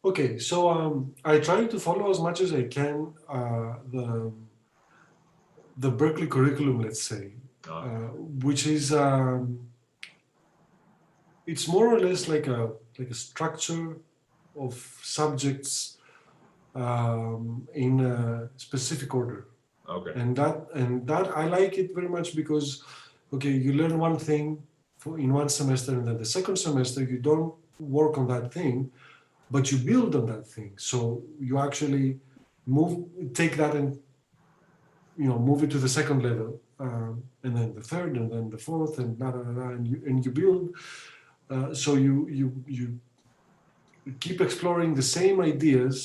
Okay, so I try to follow as much as I can the Berkeley curriculum, let's say, Uh, which is it's more or less like a structure of subjects in a specific order, okay. and that I like it very much because okay, you learn one thing in one semester, and then the second semester you don't work on that thing, but you build on that thing. So you actually take that and move it to the second level, and then the third, and then the fourth, and and you build. So you keep exploring the same ideas,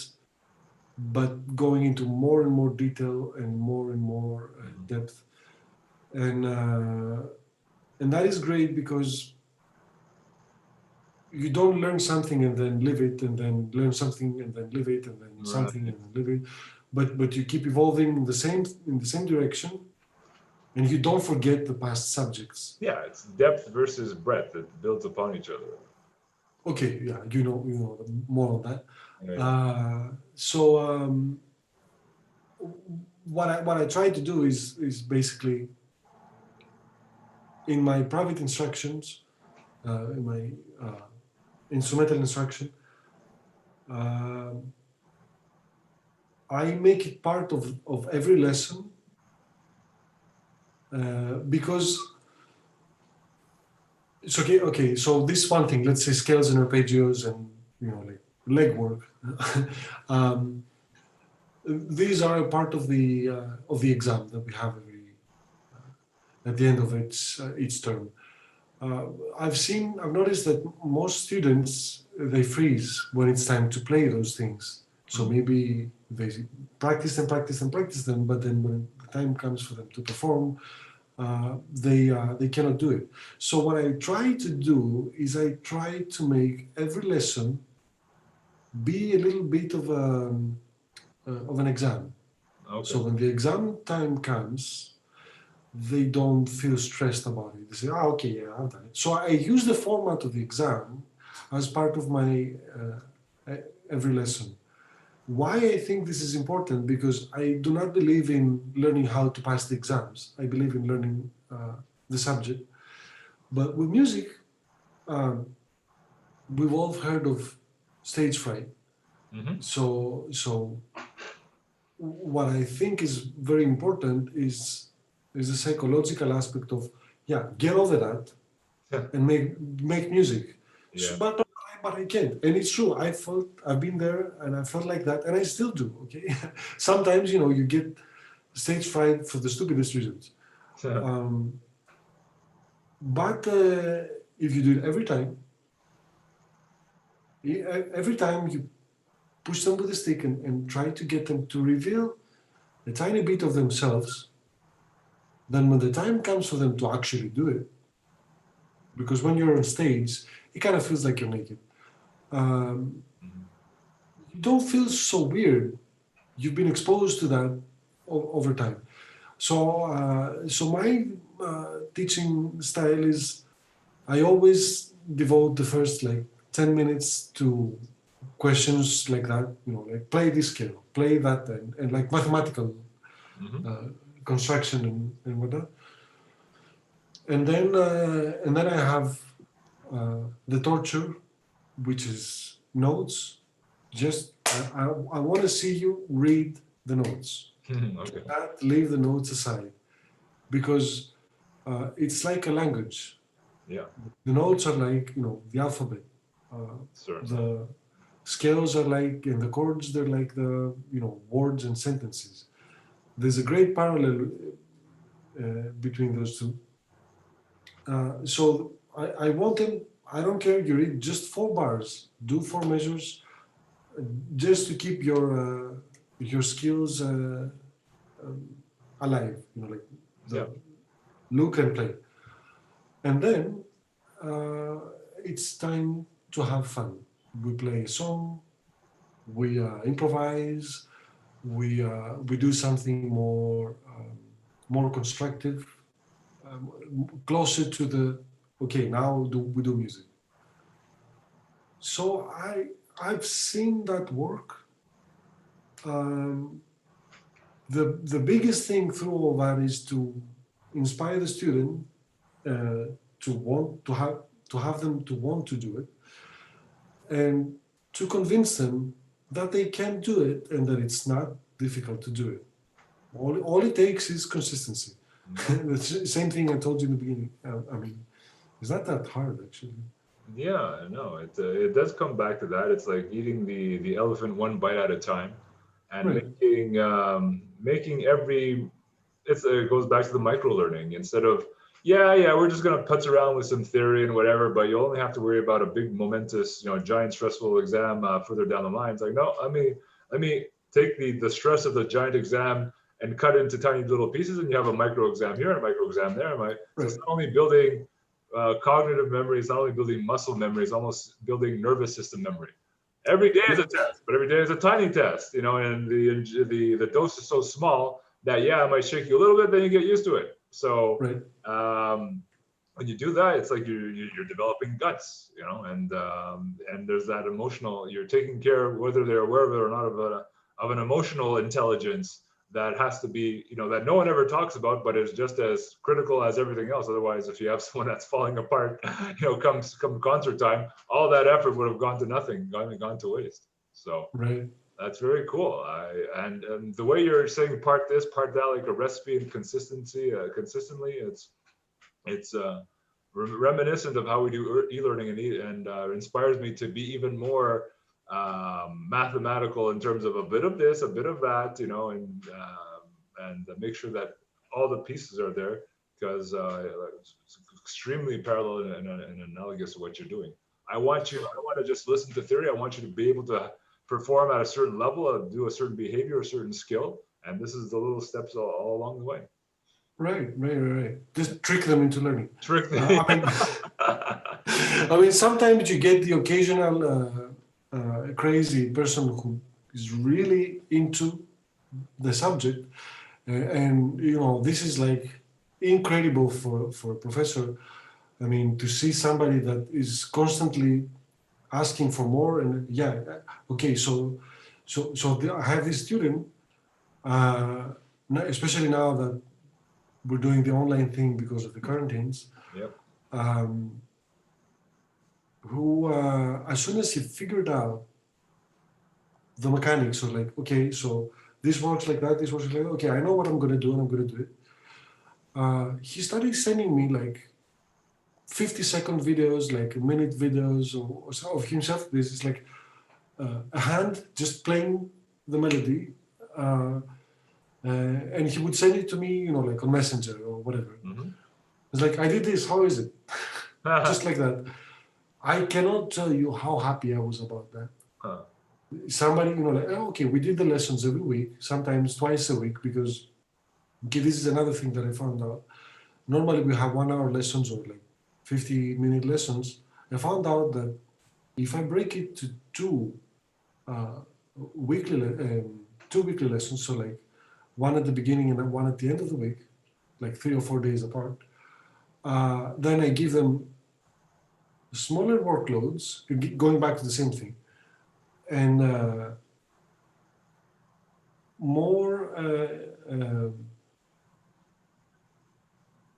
but going into more and more detail and more Mhm. depth, and uh, and that is great because you don't learn something and then leave it, and then learn something and then leave it, and then something Right. and then leave it, but you keep evolving in the same direction, and you don't forget the past subjects. Yeah, it's depth versus breadth that builds upon each other. Okay, yeah, you know more on that. Yeah. So what I try to do is basically in my private instructions, in my uh, instrumental instruction, uh, I make it part of every lesson because it's okay. Okay, so this one thing, let's say scales and arpeggios and like leg work. um, these are a part of the exam that we have every at the end of each term. Uh, I've noticed that most students they freeze when it's time to play those things. So Mm. maybe they practice and practice and practice them, but then when the time comes for them to perform, they cannot do it. So what I try to do is I try to make every lesson be a little bit of an exam. Okay. So when the exam time comes, they don't feel stressed about it. They say, "Ah, okay, yeah, I've done it." So I use the format of the exam as part of my every lesson. Why I think this is important? Because I do not believe in learning how to pass the exams. I believe in learning the subject. But with music, um, we've all heard of stage fright. Mm-hmm. So what I think is very important is the psychological aspect of yeah, get over that and make music. So, Yeah. but I can't, and it's true. I've been there and I felt like that, and I still do. Okay, sometimes you get stage fright for the stupidest reasons. Um, but if you do it every time you push them with a stick and try to get them to reveal a tiny bit of themselves, then when the time comes for them to actually do it, because when you're on stage, it kind of feels like you're naked. Um, Mhm. you don't feel so weird. You've been exposed to that over time. So my teaching style is I always devote the first like 10 minutes to questions like that. Like play this scale, play that, and like mathematical Mhm. uh, construction and whatnot. And then I have the torture, which is notes. Just I want to see you read the notes. Okay. Not leave the notes aside because it's like a language. Yeah. The notes are like the alphabet. Certainly. The scales are like, and the chords they're like the words and sentences. There's a great parallel between those two. So I want them. I don't care. You read just 4 bars. Do 4 measures, just to keep your skills um, alive. Like Yeah. the look and play. And then uh, it's time to have fun. We play a song. We improvise. We do something more constructive, closer to the okay. Now we do music. So I've seen that work. Um, the biggest thing through all that is to inspire the student to want to have them to want to do it and to convince them that they can do it and that it's not difficult to do it. All it takes is consistency. Mhm. The same thing I told you in the beginning. I mean, it's not that hard actually. Yeah, no, it does come back to that. It's like eating the elephant one bite at a time, and Right. making every it goes back to the micro learning instead of yeah we're just gonna putz around with some theory and whatever, but you only have to worry about a big momentous giant stressful exam further down the line. It's like no, let me take the stress of the giant exam and cut it into tiny little pieces, and you have a micro exam here and a micro exam there. So it's Right. not only building cognitive memory, it's not only building muscle memory, it's almost building nervous system memory. Every day is a Yes. test, but every day is a tiny test, and the dose is so small that yeah, it might shake you a little bit, then you get used to it. So Right. um, when you do that, it's like you're developing guts, and there's that emotional. You're taking care, whether they're aware of it or not, of an emotional intelligence that has to be, that no one ever talks about, but is just as critical as everything else. Otherwise, if you have someone that's falling apart, come concert time, all that effort would have gone to nothing, gone to waste. So Right. That's very cool. And the way you're saying part this, part that, like a recipe and consistency, consistently, it's reminiscent of how we do e-learning and inspires me to be even more mathematical in terms of a bit of this, a bit of that, and make sure that all the pieces are there because it's extremely parallel and analogous to what you're doing. I don't want to just listen to theory. I want you to be able to perform at a certain level, do a certain behavior, a certain skill, and this is the little steps all along the way. Right. Just trick them into learning. Trick them. I mean, I mean, sometimes you get the occasional crazy person who is really into the subject, and this is like incredible for a professor. I mean, to see somebody that is constantly asking for more, and okay, I have this student, especially now that we're doing the online thing because of the quarantines. Yep. Who, as soon as he figured out the mechanics, so like, okay, so this works like that, this works like that. Okay, I know what I'm going to do, and I'm going to do it. He started sending me like 50-second videos, like minute videos of himself. This is like a hand just playing the melody. And he would send it to me, like on Messenger or whatever. Mm-hmm. It's like, I did this, how is it? Just like that. I cannot tell you how happy I was about that. Somebody, like, okay, we did the lessons every week, sometimes twice a week, because, okay, this is another thing that I found out. Normally we have 1 hour lessons or like 50-minute lessons. I found out that if I break it to two weekly lessons, so like one at the beginning and one at the end of the week, like 3 or 4 days apart, then I give them smaller workloads, going back to the same thing, and more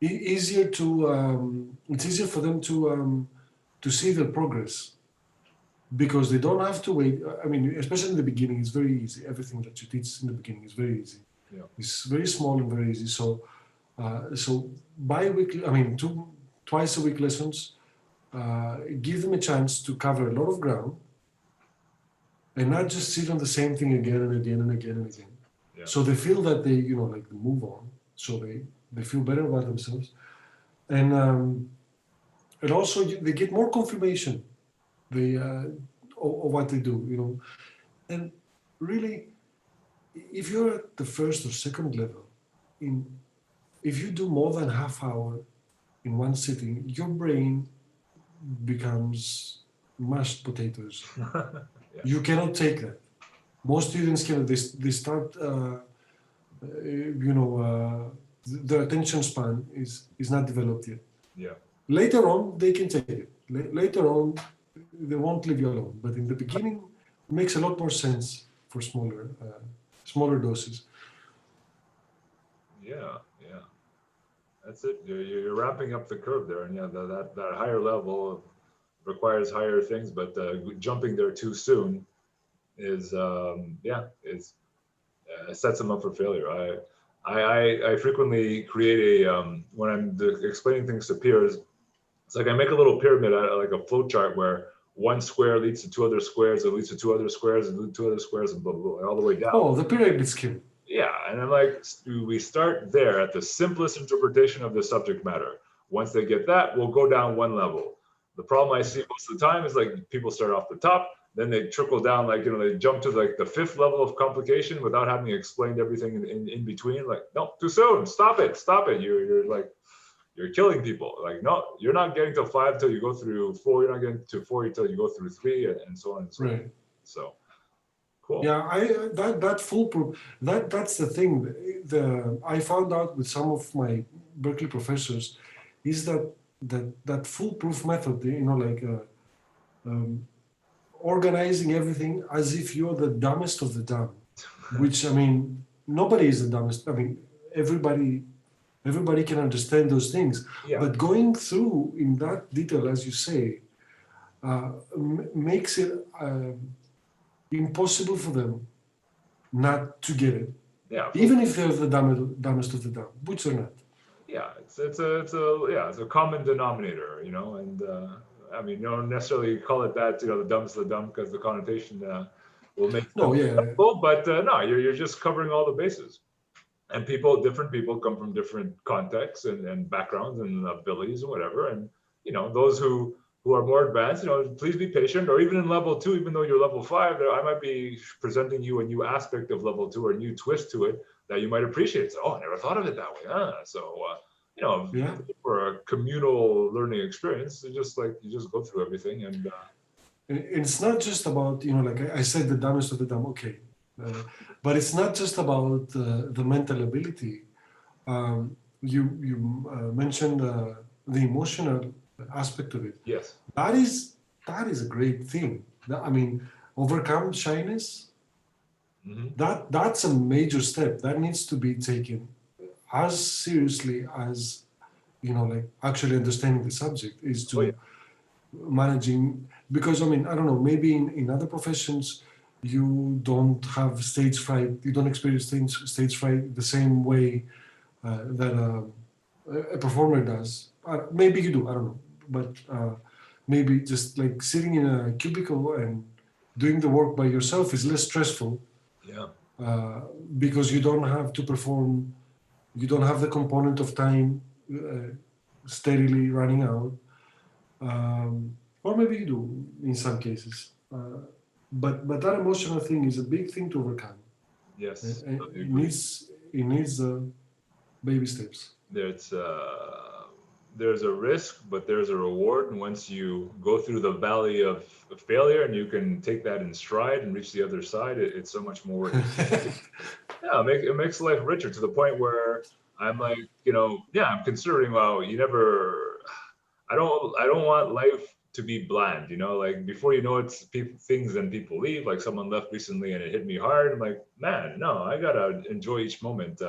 easier to it's easier for them to see their progress, because they don't have to wait. I mean, especially in the beginning, it's very easy. Everything that you teach in the beginning is very easy. Yeah. It's very small and very easy. So bi-weekly, I mean, twice a week lessons, give them a chance to cover a lot of ground and not just sit on the same thing again and again and again and again. Yeah. So they feel that they, like, they move on. So they feel better about themselves. And also they get more confirmation of what they do, And really, if you're at the first or second level, if you do more than half hour in one sitting, your brain becomes mashed potatoes. Yeah. You cannot take that. Most students cannot. They start, their attention span is not developed yet. Yeah. Later on, they can take it. Later on, they won't leave you alone. But in the beginning, it makes a lot more sense for smaller doses. Yeah. That's it. You're wrapping up the curve there, and that higher level requires higher things, but jumping there too soon is sets them up for failure. I frequently create when I'm explaining things to peers, it's like I make a little pyramid, like a flow chart where one square leads to two other squares, it leads to two other squares, and two other squares, and blah, blah, blah, all the way down. Oh, the pyramid scheme. Yeah, and I'm like, we start there at the simplest interpretation of the subject matter. Once they get that, we'll go down one level. The problem I see most of the time is like people start off the top, then they trickle down, like, they jump to like the 5th level of complication without having explained everything in between. Like, no, too soon, stop it. You're killing people. Like, no, you're not getting to 5 till you go through 4, you're not getting to 4 until you go through 3, and so on and so on. Right. So. Cool. Yeah, that foolproof. That's the thing. I found out with some of my Berkeley professors is that foolproof method. Like organizing everything as if you're the dumbest of the dumb. Which, I mean, nobody is the dumbest. I mean, everybody can understand those things. Yeah. But going through in that detail, as you say, makes it. impossible for them not to get it, Yeah, even if they're the dumbest of the dumb, which they're not. yeah, it's a common denominator, and I mean, you don't necessarily call it that, the dumbest of the dumb, because the connotation will make them No, yeah, simple, but no, you're just covering all the bases. And different people come from different contexts and backgrounds and abilities and whatever. And those who are more advanced, please be patient. Or even in level 2, even though you're level 5, I might be presenting you a new aspect of level 2 or a new twist to it that you might appreciate. So, I never thought of it that way. So yeah. for a communal learning experience, it's just like you just go through everything. And And it's not just about, like I said, the dumbest of the dumb, okay. But it's not just about the mental ability. You mentioned the emotional aspect of it. yes. That is a great thing. I mean, overcome shyness. Hmm. That's a major step that needs to be taken as seriously as like actually understanding the subject is Oh yeah. to managing, because I mean, I don't know, maybe in other professions you don't have stage fright, you don't experience stage fright the same way that a performer does. Maybe you do, I don't know, but maybe just like sitting in a cubicle and doing the work by yourself is less stressful, Yeah. uh, because you don't have to perform, you don't have the component of time steadily running out, or maybe you do in some cases. But that emotional thing is a big thing to overcome. Yes. I It agree. needs baby steps. there's there's a risk, but there's a reward. And once you go through the valley of failure and you can take that in stride and reach the other side, it's so much more worth it. Yeah, it makes life richer to the point where I'm like, yeah, I'm considering, well, I don't want life to be bland, like before you know it's things and people leave, like someone left recently and it hit me hard. I'm like, man, no, I gotta enjoy each moment.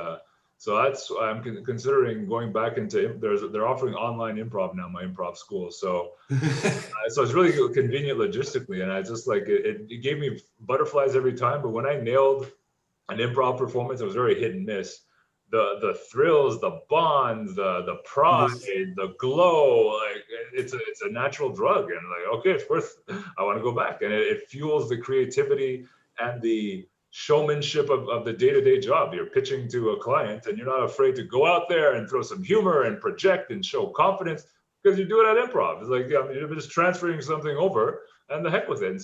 So that's I'm considering going back into they're offering online improv now, my improv school. So it's really convenient logistically, and I just like it gave me butterflies every time. But when I nailed an improv performance, it was very hit and miss. The thrills, the bonds, the pride, Yes. the glow, like it's a natural drug, and like, okay, it's worth. I want to go back, and it fuels the creativity and the showmanship of the day-to-day job. You're pitching to a client, and you're not afraid to go out there and throw some humor and project and show confidence, because you do it at improv. It's like, yeah, you're just transferring something over, and the heck with it. And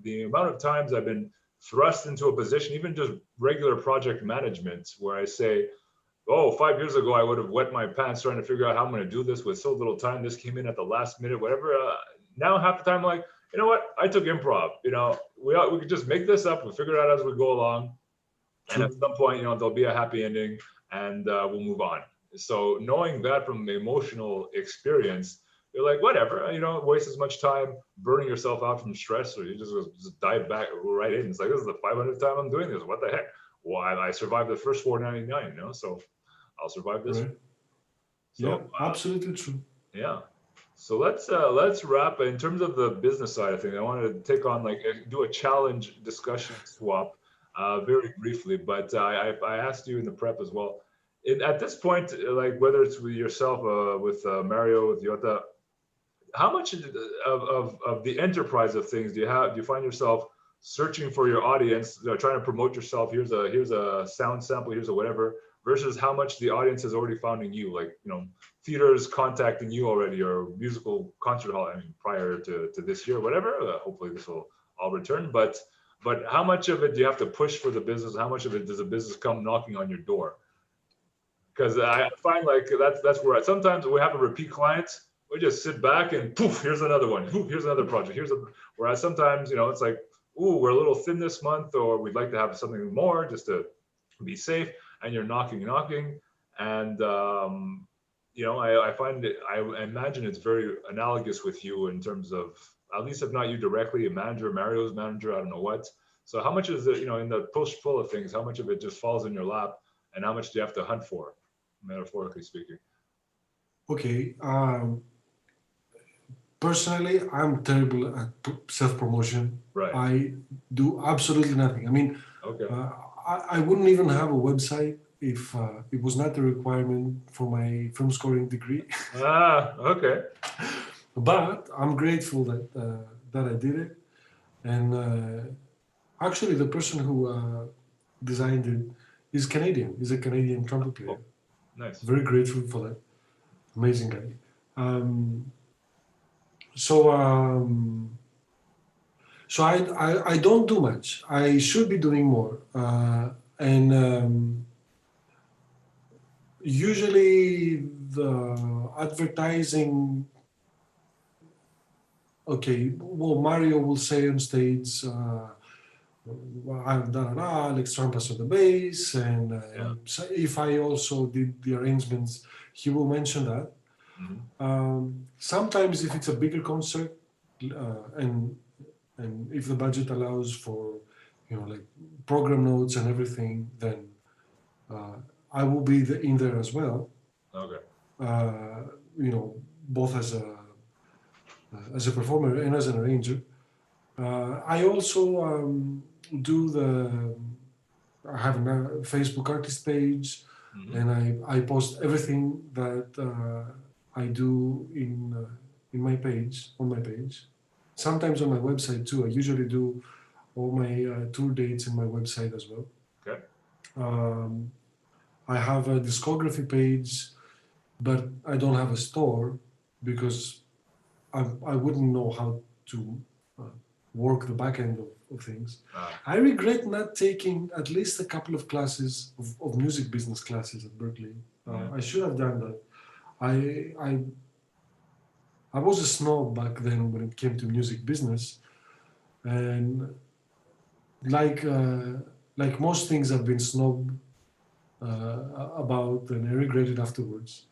the amount of times I've been thrust into a position, even just regular project management, where I say, oh, 5 years ago, I would have wet my pants trying to figure out how I'm going to do this with so little time. This came in at the last minute, whatever. Now, half the time, I'm like, you know what? I took improv. We could just make this up. We'll figure it out as we go along. And at True. some point, there'll be a happy ending, and we'll move on. So knowing that from the emotional experience, you're like, whatever, waste as much time burning yourself out from stress, or you just dive back right in. It's like, this is the 500th time I'm doing this. What the heck? Well, I survived the first 499, so I'll survive this. Right. So Yeah. Absolutely true. yeah. So let's wrap. In terms of the business side of things, I wanted to take on do a challenge discussion swap, very briefly. But I asked you in the prep as well. At this point, like whether it's with yourself, with Mario, with Yota, how much of the enterprise of things do you have? Do you find yourself searching for your audience, trying to promote yourself? Here's a sound sample, here's a whatever, versus how much the audience has already found in you, like theaters contacting you already, or musical concert hall. I mean, prior to this year, whatever. Hopefully, this will all return. But how much of it do you have to push for the business? How much of it does the business come knocking on your door? Because I find like that's where sometimes we have a repeat client, we just sit back and poof, here's another one. Poof, here's another project. Whereas sometimes it's like, ooh, we're a little thin this month, or we'd like to have something more just to be safe. And you're knocking, and I find it. I imagine it's very analogous with you in terms of, at least if not you directly, a manager, Mario's manager, I don't know what. So how much is it, in the push pull of things? How much of it just falls in your lap, and how much do you have to hunt for, metaphorically speaking? Okay. personally, I'm terrible at self-promotion. Right. I do absolutely nothing. I mean, Okay. I wouldn't even have a website if it was not a requirement for my film scoring degree. Okay. But I'm grateful that I did it. And actually, the person who designed it is Canadian. He's a Canadian trumpet player. Oh, nice. Very grateful for that. Amazing guy. Um, so um, so I don't do much. I should be doing more. And usually the advertising, okay, well, Mario will say on stage, I'm da da da, Alex Trampas on the bass, and Yeah. so if I also did the arrangements, he will mention that. Sometimes if it's a bigger concert, and if the budget allows for, like program notes and everything, then uh, I will be in there as well. Okay. Uh, both as a performer and as an arranger. I also do the. I have a Facebook artist page, and I post everything that I do in my page on my page. Sometimes on my website too. I usually do all my tour dates in my website as well. Okay. Um, I have a discography page, but I don't have a store because I wouldn't know how to uh, work the back end of things. I regret not taking at least a couple of classes of music business classes at Berkeley. I should have done that. I was a snob back then when it came to music business, and like uh, like most things I've been snob about, and I regret it afterwards.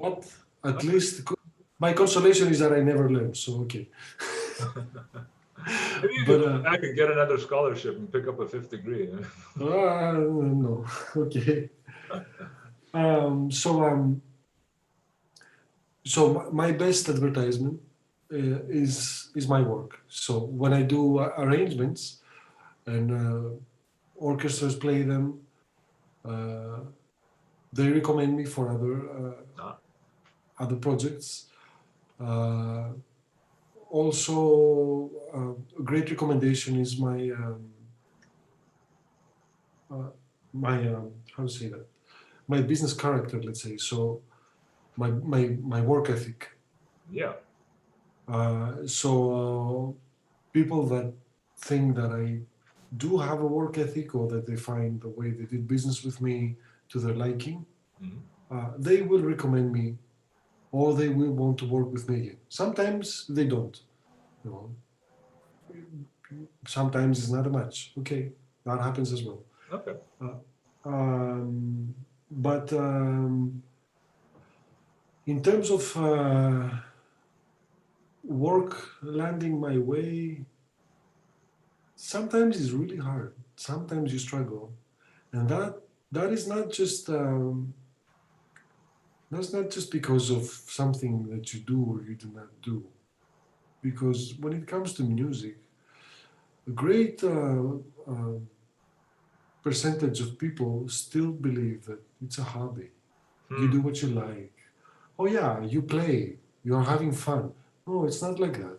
But at least my consolation is that I never learned. So okay. Maybe you could But go back and get another scholarship and pick up a fifth degree. no, okay. So my best advertisement is my work. So when I do arrangements and orchestras play them, uh, they recommend me for Ah, other projects. Uh, Also, a great recommendation is uh, my how to say that, my business character, let's say. So my work ethic. yeah. People that think that I do have a work ethic, or that they find the way they did business with me to their liking, they will recommend me, or they will want to work with me again. Sometimes they don't. You know, sometimes it's not a match. Okay, that happens as well. Okay. Uh, but in terms of work landing my way, sometimes it's really hard. Sometimes you struggle, and that is not just that's not just because of something that you do or you do not do. Because when it comes to music, a great percentage of people still believe that it's a hobby. You do what you like. Oh yeah, you play. You're having fun. No, it's not like that.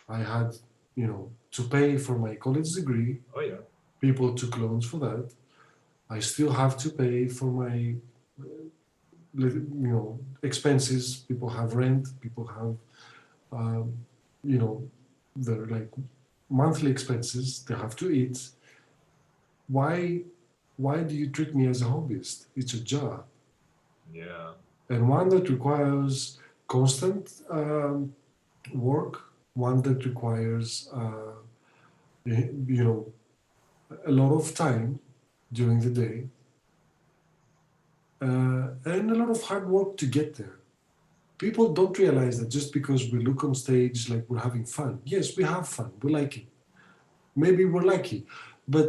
I had, to pay for my college degree. Oh yeah. People took loans for that. I still have to pay for my, expenses. People have rent. People have, um, you know, their like monthly expenses. They have to eat. Why, why do you treat me as a hobbyist? It's a job, Yeah. and one that requires constant work, one that requires, a lot of time during the day, and a lot of hard work to get there. People don't realize that just because we look on stage like we're having fun. Yes, we have fun. We like it. Maybe we're lucky, but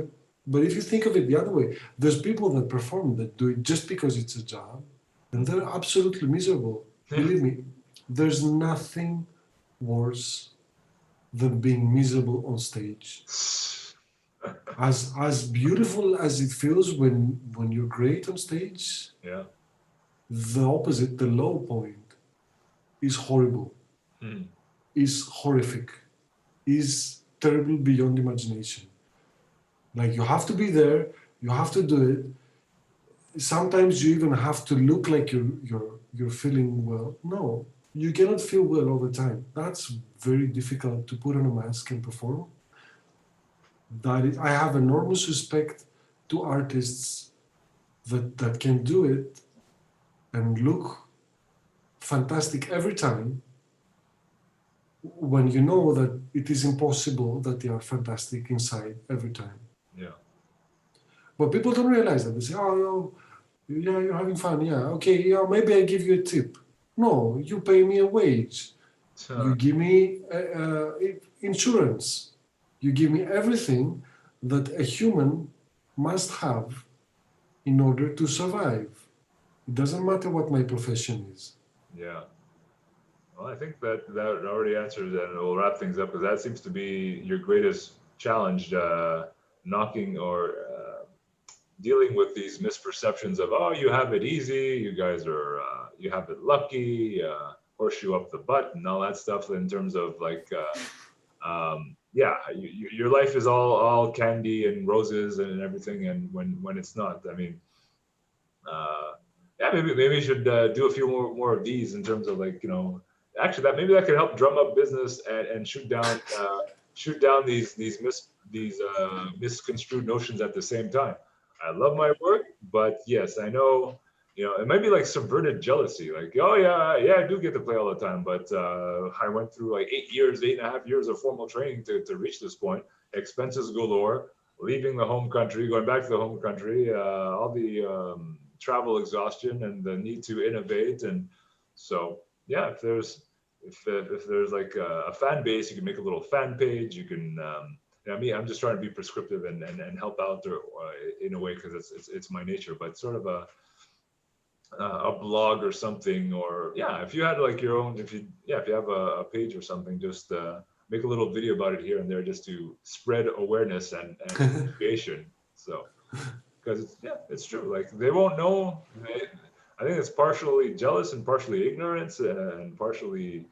if you think of it the other way, there's people that perform that do it just because it's a job, and they're absolutely miserable. Believe me, there's nothing worse than being miserable on stage. As beautiful as it feels when you're great on stage, Yeah. the opposite, the low point, is horrible, Hmm. is horrific, is terrible beyond imagination. Like you have to be there, you have to do it. Sometimes you even have to look like you're feeling well. No, you cannot feel well all the time. That's very difficult to put on a mask and perform. That is, I have enormous respect to artists that can do it and look fantastic every time when you know that it is impossible that they are fantastic inside every time. Yeah. But people don't realize that. They say, oh, yeah, you're having fun. Yeah, okay, yeah, maybe I give you a tip. No, you pay me a wage. You give me insurance. You give me everything that a human must have in order to survive. It doesn't matter what my profession is. Yeah. Well, I think that already answers it, and we'll wrap things up because that seems to be your greatest challenge, knocking or dealing with these misperceptions of, oh, you have it easy, you guys are, you have it lucky, horseshoe up the butt, and all that stuff. In terms of like, yeah, your life is all candy and roses and everything, and when it's not, I mean, uh, yeah, maybe you should do a few more of these in terms of like, actually that maybe that could help drum up business and shoot down these misconstrued notions at the same time. I love my work, but yes, I know, it might be like subverted jealousy. Like, oh yeah, yeah, I do get to play all the time, but I went through like 8 years, 8.5 years of formal training to reach this point. Expenses galore, leaving the home country, going back to the home country, all the travel exhaustion and the need to innovate. And so, yeah, if there's like a fan base, you can make a little fan page. You can, I'm just trying to be prescriptive and help out there, in a way because it's my nature. But sort of a blog or something, or yeah, if you had like your own, if you have a page or something, just make a little video about it here and there, just to spread awareness and appreciation. So because it's true. Like they won't know. I think it's partially jealous and partially ignorance and partially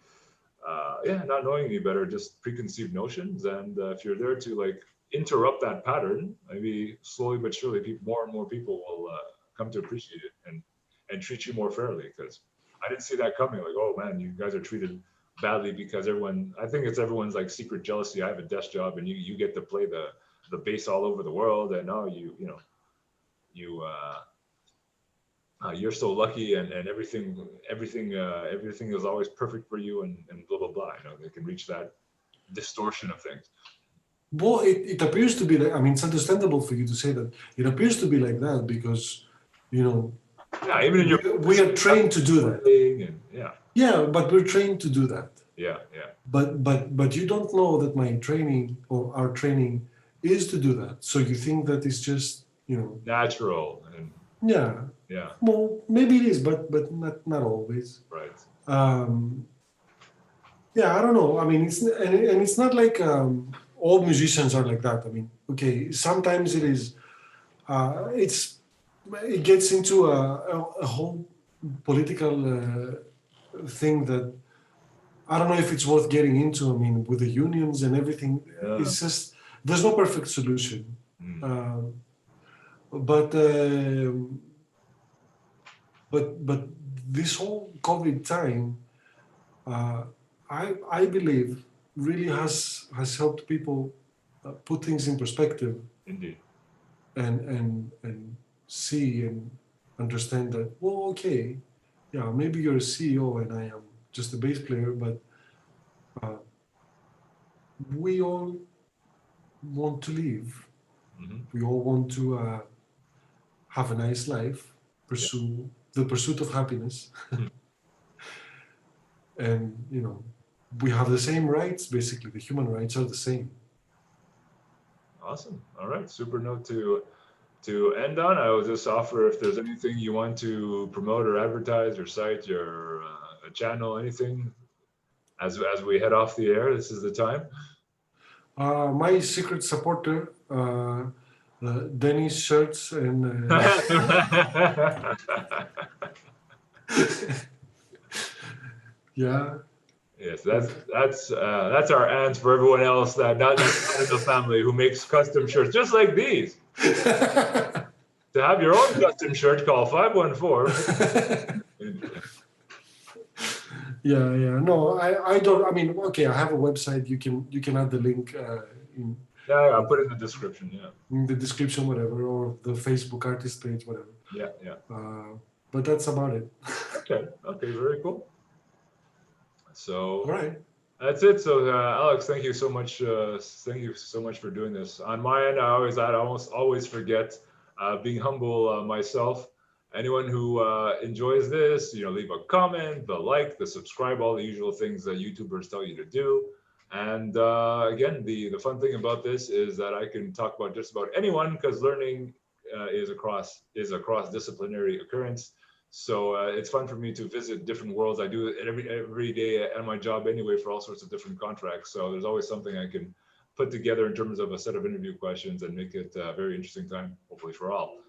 not knowing any better, just preconceived notions. And if you're there to like interrupt that pattern, maybe slowly but surely, more and more people will come to appreciate it and treat you more fairly. Because I didn't see that coming. Like, oh man, you guys are treated badly because everyone. I think it's everyone's like secret jealousy. I have a desk job, and you get to play the bass all over the world, and now you you're so lucky, and everything is always perfect for you, and blah blah blah. They can reach that distortion of things. Well, it appears to be like, I mean, it's understandable for you to say that. It appears to be like that because, you know, Yeah, even in your we are trained to do that. And, yeah. Yeah, but we're trained to do that. Yeah, yeah. But you don't know that my training or our training is to do that. So you think that it's just, Natural and yeah. yeah. Well, maybe it is, but not always. Right. Yeah, I don't know. I mean, and it's not like all musicians are like that. I mean, okay, sometimes it is. It gets into a whole political thing that I don't know if it's worth getting into. I mean, with the unions and everything, it's just there's no perfect solution. But this whole COVID time, I believe, really has helped people put things in perspective. Indeed. And see and understand that, well, okay, yeah, maybe you're a CEO and I am just a bass player, but we all want to live. We all want to have a nice life, pursue the pursuit of happiness. And, we have the same rights, basically. The human rights are the same. Awesome. All right. Super note to end on. I will just offer if there's anything you want to promote or advertise, your site, your channel, anything. as we head off the air, this is the time. My secret supporter, Dennis shirts and yeah. Yes, that's our answer for everyone else that's not in the family who makes custom shirts just like these. To have your own custom shirt, call 514. Yeah. No, I don't. I mean, okay, I have a website. You can add the link Yeah, I'll put it in the description. Yeah. in the description, whatever, or the Facebook artist page, whatever. Yeah. But that's about it. Okay, very cool. So All right. that's it. So Alex, thank you so much. Thank you so much for doing this. On my end, I almost always forget, being humble myself. Anyone who enjoys this, leave a comment, the like, the subscribe, all the usual things that YouTubers tell you to do. And again, the fun thing about this is that I can talk about just about anyone because learning is a cross disciplinary occurrence. So it's fun for me to visit different worlds. I do it every day at my job anyway for all sorts of different contracts. So there's always something I can put together in terms of a set of interview questions and make it a very interesting time, hopefully for all.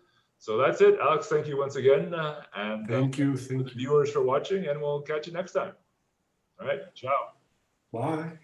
So that's it, Alex. Thank you once again, and thank you, to the viewers for watching, and we'll catch you next time. All right, ciao. Bye.